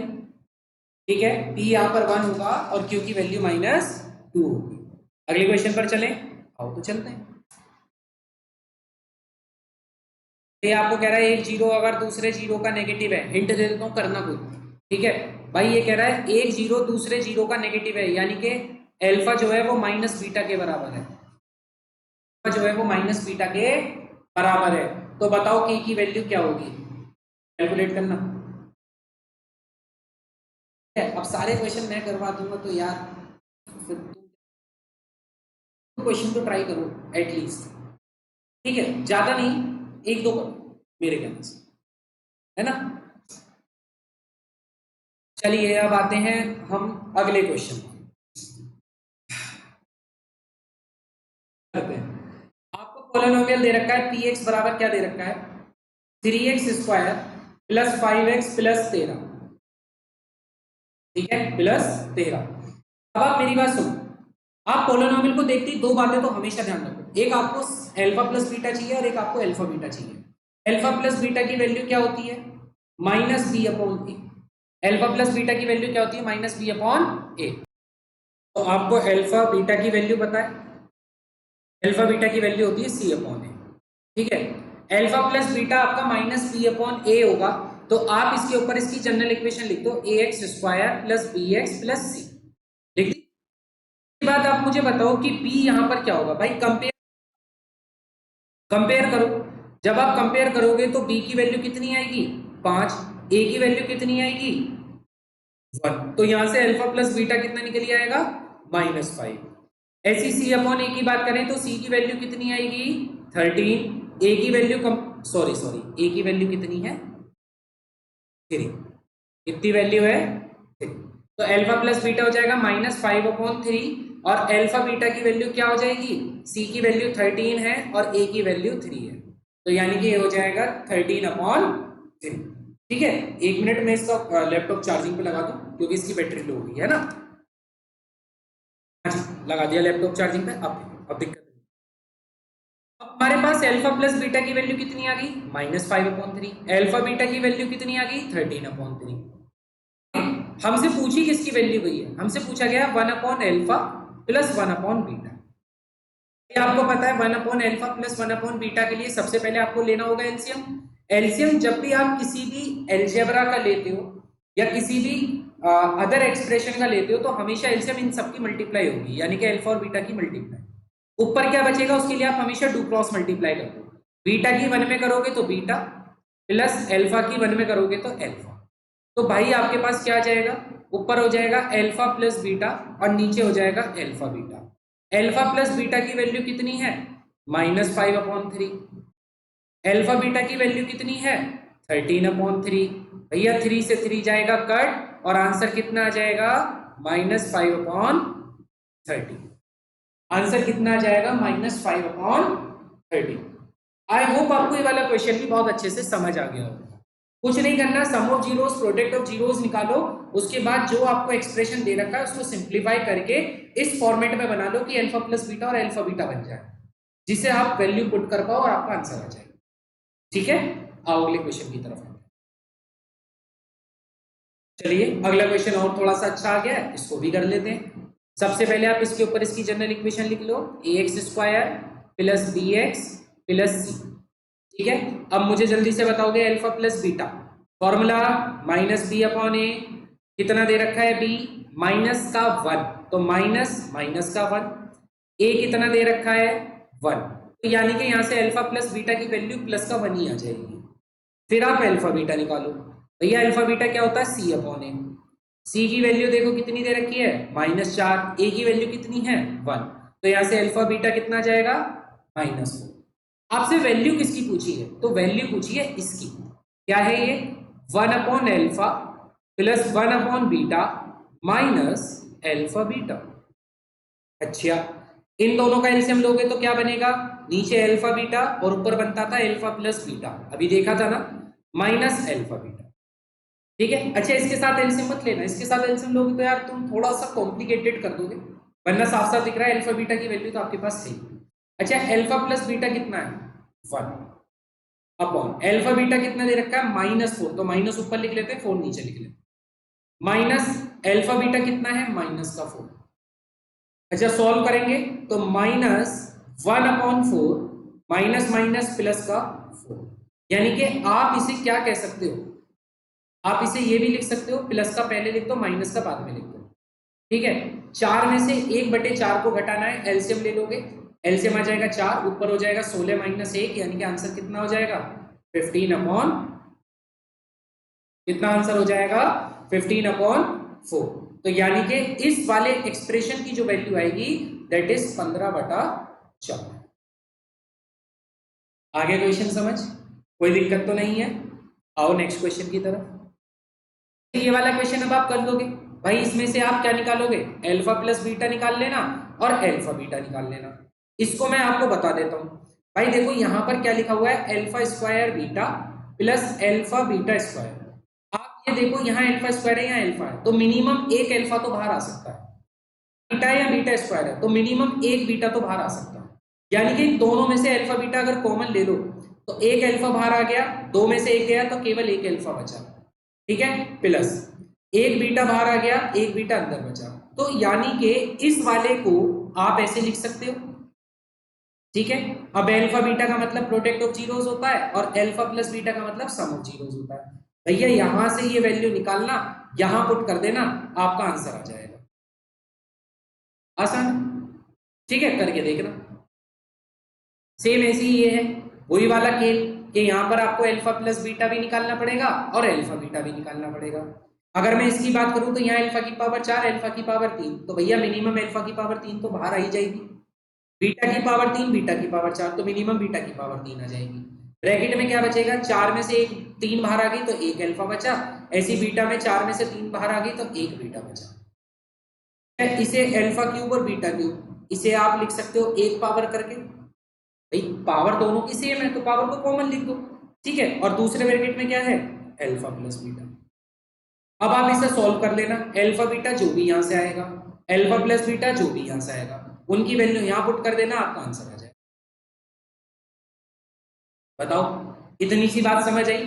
A: ठीक है। p यहां पर 1 होगा और q की वैल्यू -2 होगी। अगले क्वेश्चन पर चलें, आओ तो चलते हैं। ये आपको कह रहा है एक जीरो अगर दूसरे जीरो का नेगेटिव है, हिंट दे देता हूं करना कुछ, ठीक है। भाई ये कह रहा है एक जीरो दूसरे जीरो का नेगेटिव है, यानी कि अल्फा जो है वो -बीटा के बराबर है, जो है वो -बीटा के बराबर है। तो बताओ k की वैल्यू क्या होगी, कैलकुलेट करना है। अब सारे क्वेश्चन मैं करवा दूंगा तो यार फिर क्वेश्चन तो ट्राई करो एटलीस्ट, ठीक है, ज्यादा नहीं, एक दो करो मेरे कहने से, है ना। चलिए अब आते हैं हम अगले क्वेश्चन करते हैं। आपको पॉलिनोमियल दे रखा है px बराबर क्या दे रखा है, 3x² प्लस 5x प्लस 13, ठीक है, प्लस 13। अब आप मेरी बात सुनो, आप पॉलिनोमियल को देखते ही दो बातें तो हमेशा ध्यान रखो, एक आपको अल्फा प्लस बीटा चाहिए और एक आपको अल्फा बीटा चाहिए। अल्फा प्लस बीटा की वैल्यू क्या होती है, -b/a। अल्फा प्लस बीटा की वैल्यू क्या होती है, -b/a। तो आपको अल्फा बीटा की वैल्यू पता है, अल्फा बीटा की वैल्यू होती है c/a, ठीक है। अल्फा प्लस बीटा आपका -b/a होगा, तो आप इसके ऊपर इसकी जनरल इक्वेशन लिख दो ax² plus bx plus c, लिख दी। बाद आप मुझे बताओ कि p यहां पर क्या होगा, भाई कंपेयर करो। जब आप कंपेयर करोगे तो b की वैल्यू कितनी आएगी 5, a की वैल्यू कितनी आएगी 1, तो यहां से अल्फा प्लस बीटा कितना निकल आएगा -5। ऐसी c/a की बात करें तो c की वैल्यू कितनी आएगी 13, a की वैल्यू सॉरी a की वैल्यू कितनी है 3, कितनी वैल्यू है 3। तो अल्फा प्लस बीटा हो जाएगा -5/3 और अल्फा बीटा की वैल्यू क्या हो जाएगी, c की वैल्यू 13 है और a की वैल्यू 3 है, तो यानी कि ये हो जाएगा 13/3, ठीक है। 1 मिनट में इसका लैपटॉप चार्जिंग पे लगा दूं क्योंकि इसकी बैटरी लो हो गई है ना। हाँ जी, लगा दिया लैपटॉप चार्जिंग पे। अब दिक्कत नहीं। अब हमारे पास अल्फा प्लस बीटा की वैल्यू कितनी आ गई? -5/3। अल्फा बीटा की वैल्यू कितनी आ गई? 13/3। हमसे पूछी किसकी वैल्यू गई है? हमसे पूछा गया 1/अल्फा प्लस 1/बीटा। आपको पता है 1/अल्फा प्लस 1/बीटा के लिए सबसे पहले आपको लेना होगा एलसीएम। एलसीएम जब भी आप किसी भी एलजेब्रा का लेते हो या किसी भी अदर एक्सप्रेशन का लेते हो तो हमेशा एलसीएम इन सबकी मल्टीप्लाई होगी, यानी कि अल्फा और बीटा की मल्टीप्लाई। ऊपर क्या बचेगा उसके लिए आप हमेशा 2 क्रॉस मल्टीप्लाई करते हो। बीटा की 1 में करोगे तो बीटा प्लस अल्फा की 1 में करोगे तो अल्फा। तो भाई आपके पास क्या आ जाएगा? ऊपर हो जाएगा अल्फा प्लस बीटा और नीचे हो जाएगा alpha beta. Alpha plus beta की वैल्यू कितनी है? -5/3। अल्फा बीटा की वैल्यू कितनी है? 13/3। भैया 3 से 3 जाएगा कट और आंसर कितना आ जाएगा? -5/30। आंसर कितना आ जाएगा? -5/30। आई होप आपको ये वाला क्वेश्चन भी बहुत अच्छे से समझ आ गया होगा। कुछ नहीं करना, sum of zeros product of zeros निकालो, उसके बाद जो आपको एक्सप्रेशन दे रखा है उसको सिंप्लीफाई करके इस फॉर्मेट में बना लो कि अल्फा प्लस बीटा और अल्फा बीटा बन जाए, जिसे आप वैल्यू पुट कर पाओ और आपका आंसर आ जाए। ठीक है, आओ अगले क्वेश्चन की तरफ। चलिए अगला क्वेश्चन और थोड़ा सा अच्छा आ गया है, इसको भी कर लेते हैं। सबसे पहले आप इसके ऊपर इसकी जनरल इक्वेशन लिख लो, ax² plus bx plus c। ठीक है, अब मुझे जल्दी से बताओगे alpha plus beta formula -b/a। कितना दे रखा है? b माइनस का 1, तो माइनस का 1। a कितना दे रखा है? 1। तो यानी कि यहाँ से अल्फा प्लस बीटा की वैल्यू प्लस का 1 ही आ जाएगी। फिर आप अल्फा बीटा निकालो। भैया अल्फा बीटा क्या होता है? c/a। c की वैल्यू देखो कितनी दे रखी है? -4। a की वैल्यू कितनी है? 1। तो यहाँ से अल्फा बीटा कितना जाएगा? -4। आपसे वैल्यू किसकी पूछी है? तो वैल्यू पूछी है इसकी। क्या है ये? 1/अल्फा प्लस 1/बीटा माइनस अल्फा बीटा। अच्छा, इन दोनों का एलसीएम लोगे तो क्या बनेगा? नीचे अल्फा बीटा और ऊपर बनता था अल्फा प्लस बीटा, अभी देखा था ना, माइनस अल्फा बीटा। ठीक है, अच्छा इसके साथ एलसीएम मत लेना, इसके साथ एलसीएम लोगे तो यार तुम थोड़ा सा कॉम्प्लिकेटेड कर दोगे, वरना साफ साफ दिख रहा है अल्फा बीटा की वैल्यू तो आपके पास सही। अच्छा अल्फा प्लस बीटा कितना है? 1 अपॉन अल्फा बीटा कितना दे रखा है? -4, तो माइनस ऊपर लिख लेते हैं, 4 नीचे लिख लेते हैं। माइनस अल्फा बीटा कितना है? -4। अच्छा सॉल्व करेंगे तो -1/4 माइनस माइनस प्लस का 4, यानी कि आप इसे क्या कह सकते हो? आप इसे ये भी लिख सकते हो, प्लस का पहले लिख दो, माइनस का बाद में लिख दो। ठीक है, 4 में से 1/4 को घटाना है, एलसीएम ले लोगे, एलसीएम आ जाएगा 4, ऊपर हो जाएगा 16 - 1, यानी कि आंसर कितना हो जाएगा? 15/, कितना आंसर हो जाएगा? 15/4। तो यानी कि इस वाले एक्सप्रेशन की जो वैल्यू आएगी दैट इज 15/4। आगे क्वेश्चन समझ, कोई दिक्कत तो नहीं है? आओ नेक्स्ट क्वेश्चन की तरफ। ये वाला क्वेश्चन अब आप कर लोगे भाई, इसमें से आप क्या निकालोगे? अल्फा प्लस बीटा निकाल लेना और अल्फा बीटा निकाल लेना। इसको मैं आपको बता देता हूं भाई, देखो यहां पर क्या लिखा हुआ है? Alpha square beta plus alpha beta square. आप ये देखो यहाँ अल्फा स्क्वायर है, यहाँ अल्फा है, तो मिनिमम एक अल्फा तो बाहर आ सकता है। बीटा या बीटा स्क्वायर है तो मिनिमम एक बीटा तो बाहर आ सकता है, यानी कि दोनों में से अल्फा बीटा अगर कॉमन ले लो तो एक अल्फा बाहर आ गया, दो में से एक गया तो केवल एक अल्फा बचा। ठीक है, प्लस एक बीटा बाहर आ गया, एक बीटा अंदर बचा, तो यानी कि इस वाले को आप ऐसे लिख सकते हो। ठीक है, अब अल्फा बीटा का मतलब प्रोडक्ट ऑफ जीरोस होता है और अल्फा प्लस बीटा का मतलब सम ऑफ जीरोस होता है। भैया यहां से ये वैल्यू निकालना, यहां पुट कर देना, आपका आंसर आ जाएगा। आसान, ठीक है, करके देखना। सेम ऐसे ही ये है, वही वाला खेल कि यहां पर आपको अल्फा प्लस बीटा भी निकालना पड़ेगा और अल्फा बीटा भी निकालना पड़ेगा। अगर मैं इसकी बात करूं तो यहाँ अल्फा की पावर 4 अल्फा की पावर 3, तो भैया मिनिमम अल्फा की पावर 3 तो बाहर आ ही जाएगी। बीटा की पावर 3 बीटा की पावर 4, तो मिनिमम बीटा की पावर 3 आ जाएगी। ब्रैकेट में क्या बचेगा? 4 में से एक 3 बाहर आ गई तो एक अल्फा बचा, ऐसी बीटा में 4 में से 3 बाहर आ गई तो एक बीटा बचा। इसे अल्फा क्यूब और बीटा क्यूब, इसे आप लिख सकते हो एक पावर करके, भाई पावर दोनों की सेम है तो पावर को कॉमन लिख दो। ठीक है, और दूसरे ब्रैकेट में क्या है? Alpha plus beta. अब आप इसे सॉल्व कर लेना, अल्फा बीटा जो भी यहां से आएगा, अल्फा प्लस बीटा जो भी यहां से आएगा उनकी वैल्यू यहां पुट कर देना, आपका आंसर आ जाएगा। बताओ, इतनी सी बात समझ आई?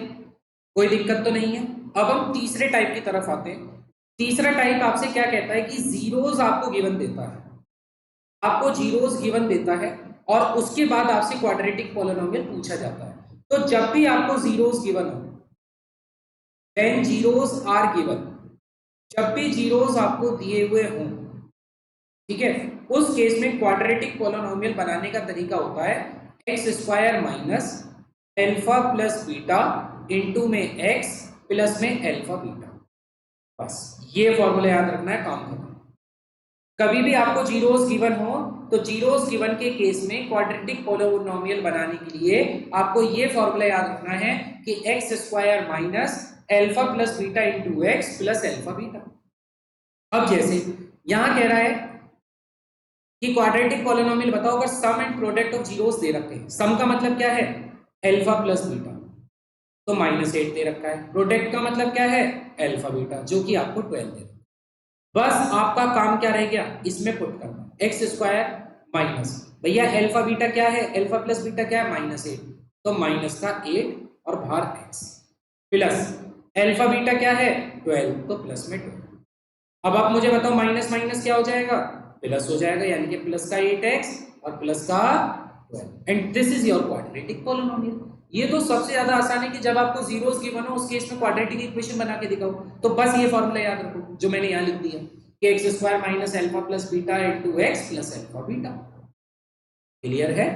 A: कोई दिक्कत तो नहीं है? अब हम तीसरे टाइप की तरफ आते हैं। तीसरा टाइप आपसे क्या कहता है कि जीरोस आपको गिवन देता है, आपको जीरोस गिवन देता है और उसके बाद आपसे क्वाड्रेटिक पॉलिनोमियल पूछा जाता है। तो जब भी आपको जीरोस गिवन हो, व्हेन जीरोस आर गिवन, जब भी जीरोस आपको दिए हुए हों, ठीक है, उस केस में क्वाड्रेटिक पॉलिनोमियल बनाने का तरीका होता है x square minus alpha plus beta into में एक्स प्लस में एल्फा बीटा। बस ये फॉर्मूला याद रखना है, काम खत्म। कभी भी आपको जीरोस गिवन हो तो जीरोस गिवन के केस में क्वाड्रेटिक पॉलिनोमियल बनाने के लिए आपको ये फॉर्मूला याद रखना है कि x square minus alpha plus beta into x plus alpha beta. अब जैसे यहां कह रहा है कि क्वाड्रेटिक पॉलिनोमियल बताओ अगर सम एंड प्रोडक्ट ऑफ जीरोस दे रखे हैं। सम का मतलब क्या है? एल्फा प्लस बीटा, तो -8 दे रखा है। प्रोडक्ट का मतलब क्या है? एल्फा बीटा, जो कि आपको 12 दे रखा है। बस आपका काम क्या रह गया? इसमें पुट करना, एक्स स्क्वायर माइनस, भैया एल्फा बीटा क्या है? एल्फा प्लस बीटा क्या है? -8, तो माइनस का 8 और बाहर एक्स प्लस एल्फा बीटा क्या है? 12, तो प्लस में 12। अब आप मुझे बताओ माइनस माइनस क्या हो जाएगा? प्लस हो जाएगा, यानी कि प्लस का 8x और प्लस का 12, and this is your quadratic polynomial. ये तो सबसे ज्यादा आसान है कि जब आपको जीरोस गिवन हो उस केस में क्वाड्रेटिक इक्वेशन बना के दिखाओ। तो बस ये फॉर्मूला याद रखो जो मैंने यहाँ लिख दिया कि x square minus alpha plus beta into x plus alpha beta. Clear है?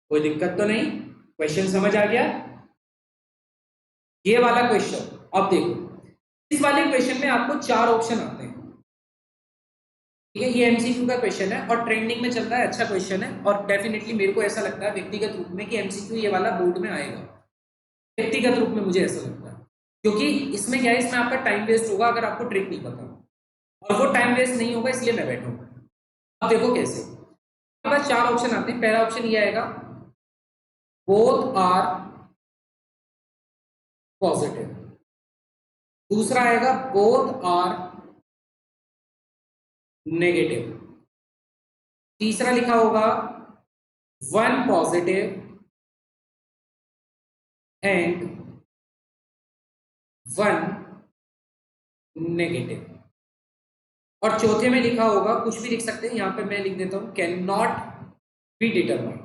A: कोई दिक्कत तो नहीं? क्वेश्चन समझ आ गया? ये वाला क्वेश्चन अब देखो, इस वाले क्वेश्चन में आपको 4 ऑप्शन आते हैं। ये एमसीक्यू का क्वेश्चन है और ट्रेंडिंग में चल रहा है, अच्छा क्वेश्चन है और डेफिनेटली मेरे को ऐसा लगता है व्यक्तिगत रूप में कि एमसीक्यू ये वाला बोर्ड में आएगा। व्यक्तिगत रूप में मुझे ऐसा लगता है, क्योंकि इसमें क्या है, इसमें आपका टाइम वेस्ट होगा अगर आपको ट्रिक नहीं पता, और वो टाइम वेस्ट नहीं होगा इसलिए मैं बैठूंगा। अब देखो कैसे, हमारे पास 4 ऑप्शन आते हैं। पहला ऑप्शन ये आएगा बोथ आर पॉजिटिव, दूसरा आएगा बोथ आर नेगेटिव, तीसरा लिखा होगा 1 पॉजिटिव एंड 1 नेगेटिव, और चौथे में लिखा होगा, कुछ भी लिख सकते हैं, यहां पे मैं लिख देता हूं कैन नॉट बी डिटरमाइंड,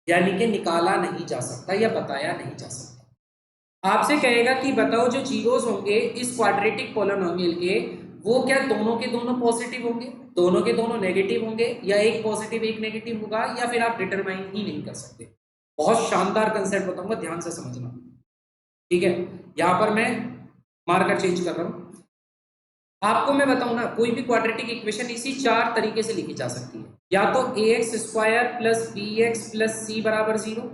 A: यानी कि निकाला नहीं जा सकता या बताया नहीं जा सकता। आपसे कहेगा कि बताओ जो जीरोस होंगे इस क्वाड्रेटिक पॉलिनोमियल के, वो क्या दोनों के दोनों पॉजिटिव होंगे, दोनों के दोनों नेगेटिव होंगे, या एक पॉजिटिव एक नेगेटिव होगा, या फिर आप डिटरमाइन ही नहीं कर सकते। बहुत शानदार कंसेप्ट बताऊंगा, ध्यान से समझना, ठीक है? यहां पर मैं मार्कर चेंज कर रहा हूं। आपको मैं बताऊं ना, कोई भी क्वाड्रेटिक इक्वेशन इसी 4 तरीके से लिखी जा सकती है, या तो ax square plus bx plus c बराबर 0,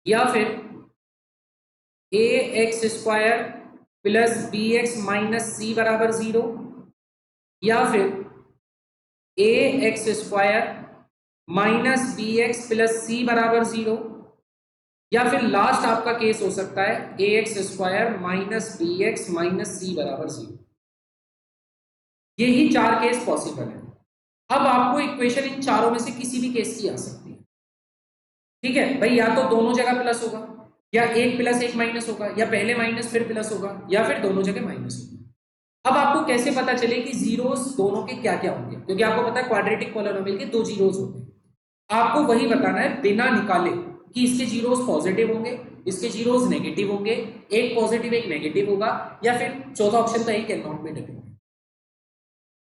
A: या फिर ax square plus bx minus c बराबर 0, या फिर ax square minus bx plus c बराबर 0, या फिर लास्ट आपका केस हो सकता है ax square minus bx minus c बराबर 0। यही 4 केस पॉसिबल है। अब आपको इक्वेशन इन चारों में से किसी भी केस की आ सकती है, ठीक है भाई? या तो दोनों जगह प्लस होगा, या एक प्लस एक माइनस होगा, या पहले माइनस फिर प्लस होगा, या फिर दोनों जगह माइनस होगा। अब आपको कैसे पता चले कि जीरोस दोनों के क्या क्या होंगे? क्योंकि आपको पता है क्वाड्रेटिक पॉलिनोमियल के 2 जीरोस होते हैं। आपको वही बताना है बिना निकाले कि इसके जीरोस पॉजिटिव होंगे, इसके जीरोस नेगेटिव होंगे, एक पॉजिटिव एक नेगेटिव होगा, या फिर चौथा ऑप्शन तो कैन नॉट बी डिटरमाइंड।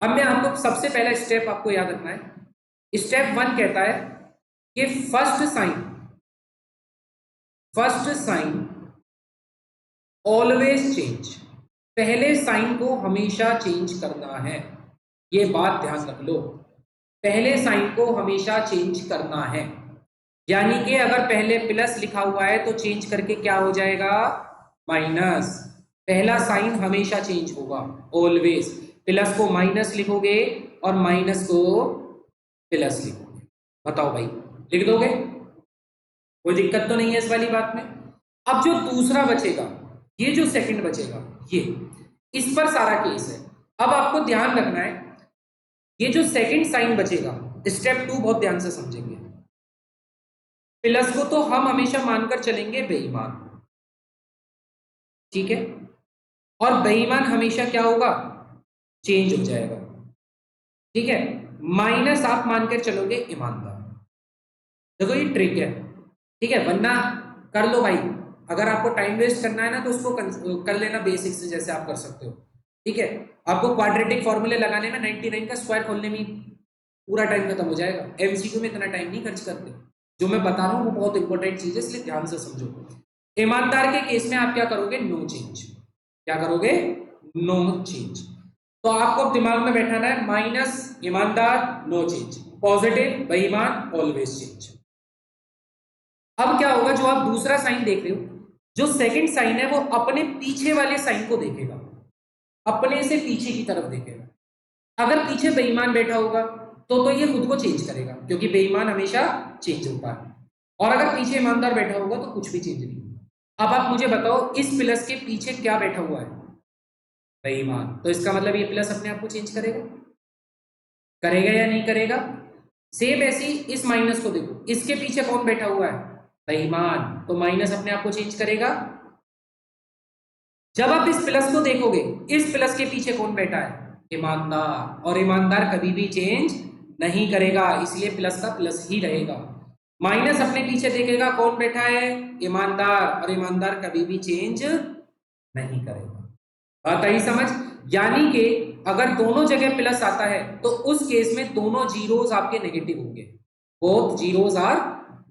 A: अब मैं आपको सबसे पहला स्टेप आपको याद रखना है। स्टेप 1 कहता है कि फर्स्ट साइन ऑलवेज चेंज, पहले साइन को हमेशा चेंज करना है। ये बात ध्यान रख लो, पहले साइन को हमेशा चेंज करना है, यानी कि अगर पहले प्लस लिखा हुआ है तो चेंज करके क्या हो जाएगा? माइनस। पहला साइन हमेशा चेंज होगा, ऑलवेज। प्लस को माइनस लिखोगे और माइनस को प्लस लिखोगे। बताओ भाई, लिख दोगे? कोई दिक्कत तो नहीं है इस वाली बात में? अब जो दूसरा बचेगा, ये जो सेकंड बचेगा, ये इस पर सारा केस है। अब आपको ध्यान रखना है, ये जो सेकंड साइन बचेगा, स्टेप 2 बहुत ध्यान से समझेंगे। प्लस को तो हम हमेशा मानकर चलेंगे बेईमान, ठीक है, और बेईमान हमेशा क्या होगा, चेंज हो जाएगा, ठीक है। माइनस आप मानकर चलोगे ईमानदार। देखो ये ट्रिक है, ठीक है, वरना कर लो भाई, अगर आपको टाइम वेस्ट करना है ना तो उसको कर लेना बेसिक से, जैसे आप कर सकते हो, ठीक है। आपको क्वाड्रेटिक फॉर्मूले लगाने में 99 का स्क्वायर खोलने में पूरा टाइम खत्म हो जाएगा। एमसीक्यू में इतना टाइम नहीं खर्च करते, जो मैं बता रहा हूँ वो बहुत इंपॉर्टेंट चीज है, इसलिए ध्यान से समझो। ईमानदार के केस में आप क्या करोगे, नो चेंज। क्या करोगे, नो चेंज। तो आपको दिमाग में बैठाना है माइनस ईमानदार नो चेंज, पॉजिटिव बेईमान ऑलवेज चेंज। अब क्या होगा, जो आप दूसरा साइन देख रहे हो, जो सेकंड साइन है वो अपने पीछे वाले साइन को देखेगा, अपने से पीछे की तरफ देखेगा। अगर पीछे बेईमान बैठा होगा तो ये खुद को चेंज करेगा, क्योंकि बेईमान हमेशा चेंज होता है। और अगर पीछे ईमानदार बैठा होगा तो कुछ भी चेंज नहीं। अब आप मुझे बताओ, इस प्लस के पीछे क्या बैठा हुआ है, बेईमान, तो इसका मतलब ये प्लस अपने आप को चेंज करेगा, करेगा या नहीं करेगा। सेम ऐसी इस माइनस को देखो, इसके पीछे कौन बैठा हुआ है, बेईमान, तो माइनस अपने आप को चेंज करेगा। जब आप इस प्लस को देखोगे, इस प्लस के पीछे कौन बैठा है, ईमानदार, और ईमानदार कभी भी चेंज नहीं करेगा, इसलिए प्लस का प्लस ही रहेगा। माइनस अपने पीछे देखेगा, कौन बैठा है, ईमानदार, और ईमानदार कभी भी चेंज नहीं करेगा। बात आई समझ। यानी कि अगर दोनों जगह प्लस आता है तो उस केस में दोनों जीरोस आपके नेगेटिव होंगे, बोथ जीरोस आर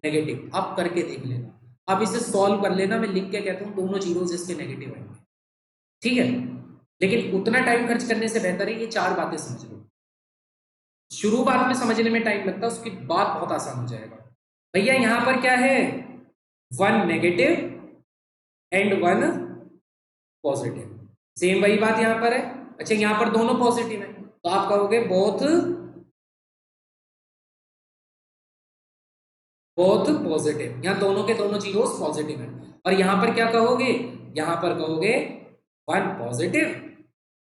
A: नेगेटिव। आप करके देख लेना, आप इसे सॉल्व कर लेना, मैं लिख के कहता हूं दोनों जीरोस इसके नेगेटिव आएंगे, ठीक है। लेकिन उतना टाइम खर्च करने से बेहतर है ये 4 बातें समझ लो। शुरुआत में समझने में टाइम लगता है, उसके बाद बहुत आसान हो जाएगा। भैया यहां पर क्या है, 1 नेगेटिव एंड 1 पॉजिटिव, सेम वही बात यहां पर है। अच्छा यहां पर दोनों पॉजिटिव है तो आप कहोगे बोथ पॉजिटिव, यहां दोनों के दोनों जीरोस पॉजिटिव है। और यहां पर क्या कहोगे, यहां पर कहोगे 1 पॉजिटिव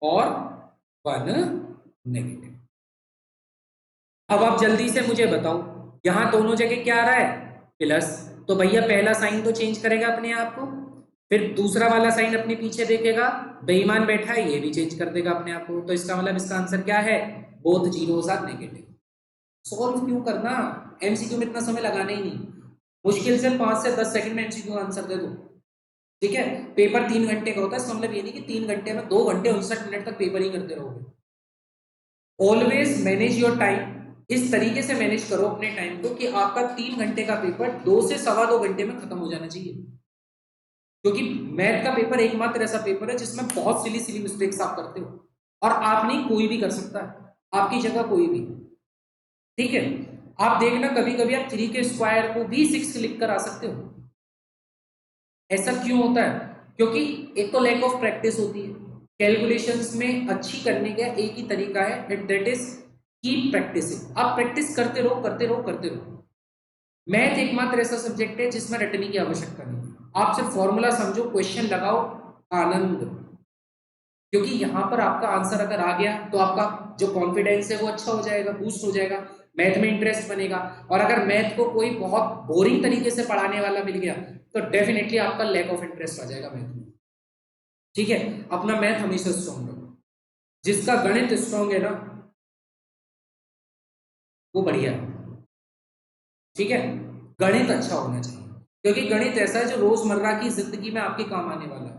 A: और 1 नेगेटिव। अब आप जल्दी से मुझे बताओ, यहां दोनों जगह क्या आ रहा है, प्लस, तो भैया पहला साइन तो चेंज करेगा अपने आप को, फिर दूसरा वाला साइन अपने पीछे देखेगा, बेईमान बैठा है ये भी चेंज कर देगा अपने आप को। तो इसका मतलब इसका आंसर क्या है, both zeros are negative. Solve क्यों करना, एमसीक्यू में इतना समय लगाना ही नहीं, मुश्किल से 5 से 10 सेकंड में एमसीक्यू आंसर दे दो, ठीक है। पेपर 3 घंटे का होता है, इसका मतलब ये नहीं कि 3 घंटे में 2 घंटे 59 मिनट तक पेपर ही करते रहोगे। ऑलवेज मैनेज योर टाइम, इस तरीके से मैनेज करो अपने टाइम को कि आपका 3 घंटे का पेपर 2 से 2.25 घंटे में खत्म हो जाना चाहिए। क्योंकि मैथ का पेपर एकमात्र ऐसा पेपर है जिसमें बहुत सिली मिस्टेक्स आप करते हो, और आप नहीं कोई भी कर सकता है आपकी जगह कोई भी, ठीक है। आप देखना कभी कभी आप 3 के स्क्वायर को भी 6 लिख कर आ सकते हो। ऐसा क्यों होता है, क्योंकि एक तो लैक ऑफ प्रैक्टिस होती है। कैलकुलेशंस में अच्छी करने का एक ही तरीका है, and that is keep practicing. आप प्रैक्टिस करते रहो करते रहो करते रहो। मैथ एकमात्र ऐसा सब्जेक्ट है जिसमें रटने की आवश्यकता नहीं है, आप सिर्फ फॉर्मूला समझो, क्वेश्चन लगाओ, आनंद। क्योंकि यहां पर आपका आंसर अगर आ गया तो आपका जो कॉन्फिडेंस है वो अच्छा हो जाएगा, बूस्ट हो जाएगा, मैथ में इंटरेस्ट बनेगा। और अगर मैथ को कोई बहुत बोरिंग तरीके से पढ़ाने वाला मिल गया तो डेफिनेटली आपका लैक ऑफ इंटरेस्ट आ जाएगा मैथ में, ठीक है। अपना मैथ हमेशा स्ट्रॉन्ग रखो, जिसका गणित स्ट्रॉन्ग है ना वो बढ़िया है, ठीक है। गणित अच्छा होना चाहिए, क्योंकि गणित ऐसा है जो रोजमर्रा की जिंदगी में आपके काम आने वाला है,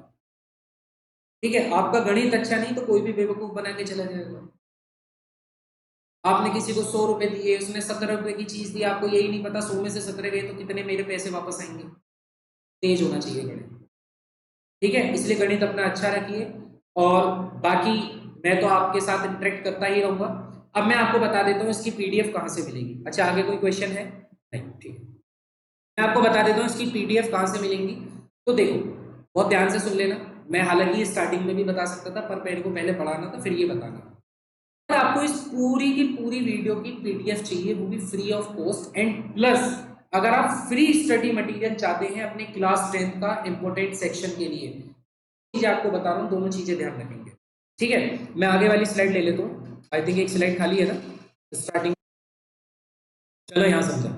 A: ठीक है। आपका गणित अच्छा नहीं तो कोई भी बेवकूफ बना के चला जाएगा। आपने किसी को 100 रुपए दिए, उसने 17 रुपए की चीज दी, आपको यही नहीं पता 100 में से 17 गए तो कितने मेरे पैसे वापस आएंगे। तेज होना चाहिए गणित, ठीक है। इसलिए गणित अपना अच्छा रखिए, और बाकी मैं तो आपके साथ इंटरेक्ट करता ही रहूंगा। अब मैं आपको बता देता हूँ इसकी पीडीएफ कहाँ से मिलेगी। अच्छा आगे कोई क्वेश्चन है, नहीं, ठीक है। मैं आपको बता देता हूँ इसकी पीडीएफ कहाँ से मिलेंगी। तो देखो बहुत ध्यान से सुन लेना, मैं हालांकि स्टार्टिंग में भी बता सकता था पर मेरे को पहले पढ़ाना था फिर ये बताना। आपको इस पूरी की पूरी वीडियो की पीडीएफ चाहिए, वो भी free of cost, and plus अगर आप फ्री स्टडी मटेरियल चाहते हैं अपने क्लास 10th का इंपोर्टेंट सेक्शन के लिए, चीज आपको बता रहा हूँ, दोनों चीजें ध्यान रखेंगे। ठीक है, मैं आगे वाली स्लाइड ले लेता हूँ। आई थिंक एक स्लाइड खाली है ना स्टार्टिंग। चलो यहाँ समझा।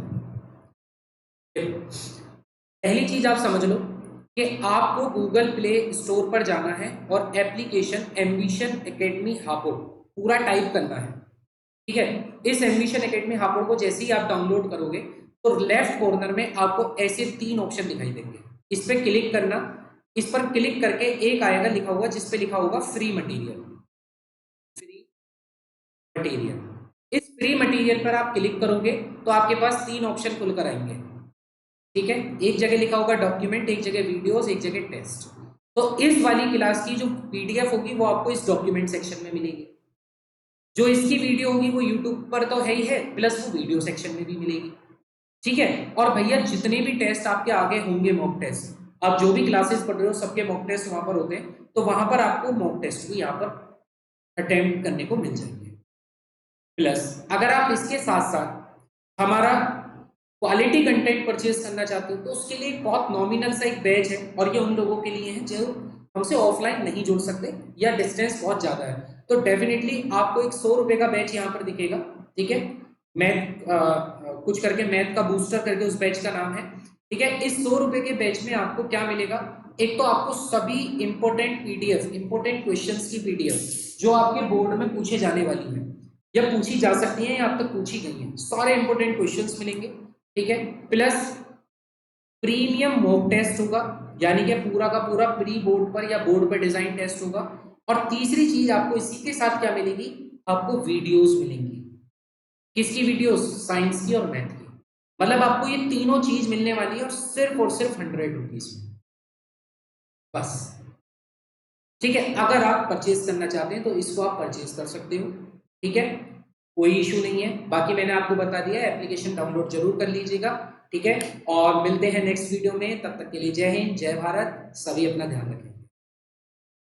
A: पहली चीज आप समझ लो कि आपको गूगल प्ले स्टोर पर जाना है और एप्लीकेशन एम्बिशन एकेडमी हापुड़ पूरा टाइप करना है। ठीक है, इस एम्बिशन एकेडमी हापुड़ को जैसे ही आप डाउनलोड करोगे तो लेफ्ट कॉर्नर में आपको ऐसे 3 ऑप्शन दिखाई देंगे। इस पर क्लिक करना, इस पर क्लिक करके एक आएगा लिखा हुआ जिस पे लिखा होगा फ्री मटेरियल। फ्री मटेरियल, इस फ्री मटेरियल पर आप क्लिक करोगे तो आपके पास 3 ऑप्शन खुलकर आएंगे। ठीक है, एक जगह लिखा होगा डॉक्यूमेंट, एक जगह वीडियोस, एक जगह टेस्ट। तो इस वाली क्लास की जो पीडीएफ होगी वो आपको इस डॉक्यूमेंट सेक्शन में मिलेगी। जो इसकी वीडियो होगी वो यूट्यूब पर तो है ही है, प्लस वो वीडियो सेक्शन में भी मिलेगी। ठीक है, और भैया जितने भी टेस्ट आपके आगे होंगे मॉक टेस्ट, आप जो भी क्लासेस पढ़ रहे हो सबके मॉक टेस्ट वहां पर होते हैं, तो वहां पर आपको मॉक टेस्ट भी यहाँ पर अटेम्प्ट करने को मिल जाएंगे। प्लस अगर आप इसके साथ साथ हमारा क्वालिटी कंटेंट परचेज करना चाहते हो तो उसके लिए बहुत नॉमिनल सा एक बैच है, और ये उन लोगों के लिए है जो हमसे ऑफलाइन नहीं जुड़ सकते या डिस्टेंस बहुत ज्यादा है। तो डेफिनेटली आपको एक 100 रुपए का बैच यहाँ पर दिखेगा। ठीक है, मैथ कुछ करके मैथ का बूस्टर करके उस बैच का नाम है। ठीक है, इस 100 रुपए के बैच में आपको क्या मिलेगा, एक तो आपको सभी इंपॉर्टेंट पीडीएफ, इंपॉर्टेंट क्वेश्चंस की पीडीएफ जो आपके बोर्ड में पूछे जाने वाली है या पूछी जा सकती है या अब तक पूछी गई है, सारे इंपॉर्टेंट क्वेश्चंस मिलेंगे। ठीक है, प्लस प्रीमियम मॉक टेस्ट होगा, यानी कि पूरा का पूरा प्री बोर्ड पर या बोर्ड पर डिजाइन टेस्ट होगा। और तीसरी चीज आपको इसी के साथ क्या मिलेगी, आपको वीडियोस मिलेंगी। किसकी वीडियोस, साइंस की और मैथ की। मतलब आपको ये तीनों चीज मिलने वाली है और सिर्फ 100 रुपीज में बस। ठीक है, अगर आप परचेज करना चाहते हैं तो इसको आप परचेज कर सकते हो। ठीक है, कोई इशू नहीं है। बाकी मैंने आपको बता दिया, एप्लीकेशन डाउनलोड जरूर कर लीजिएगा। ठीक है, और मिलते हैं नेक्स्ट वीडियो में, तब तक के लिए जय हिंद, जय भारत, सभी अपना ध्यान रखें।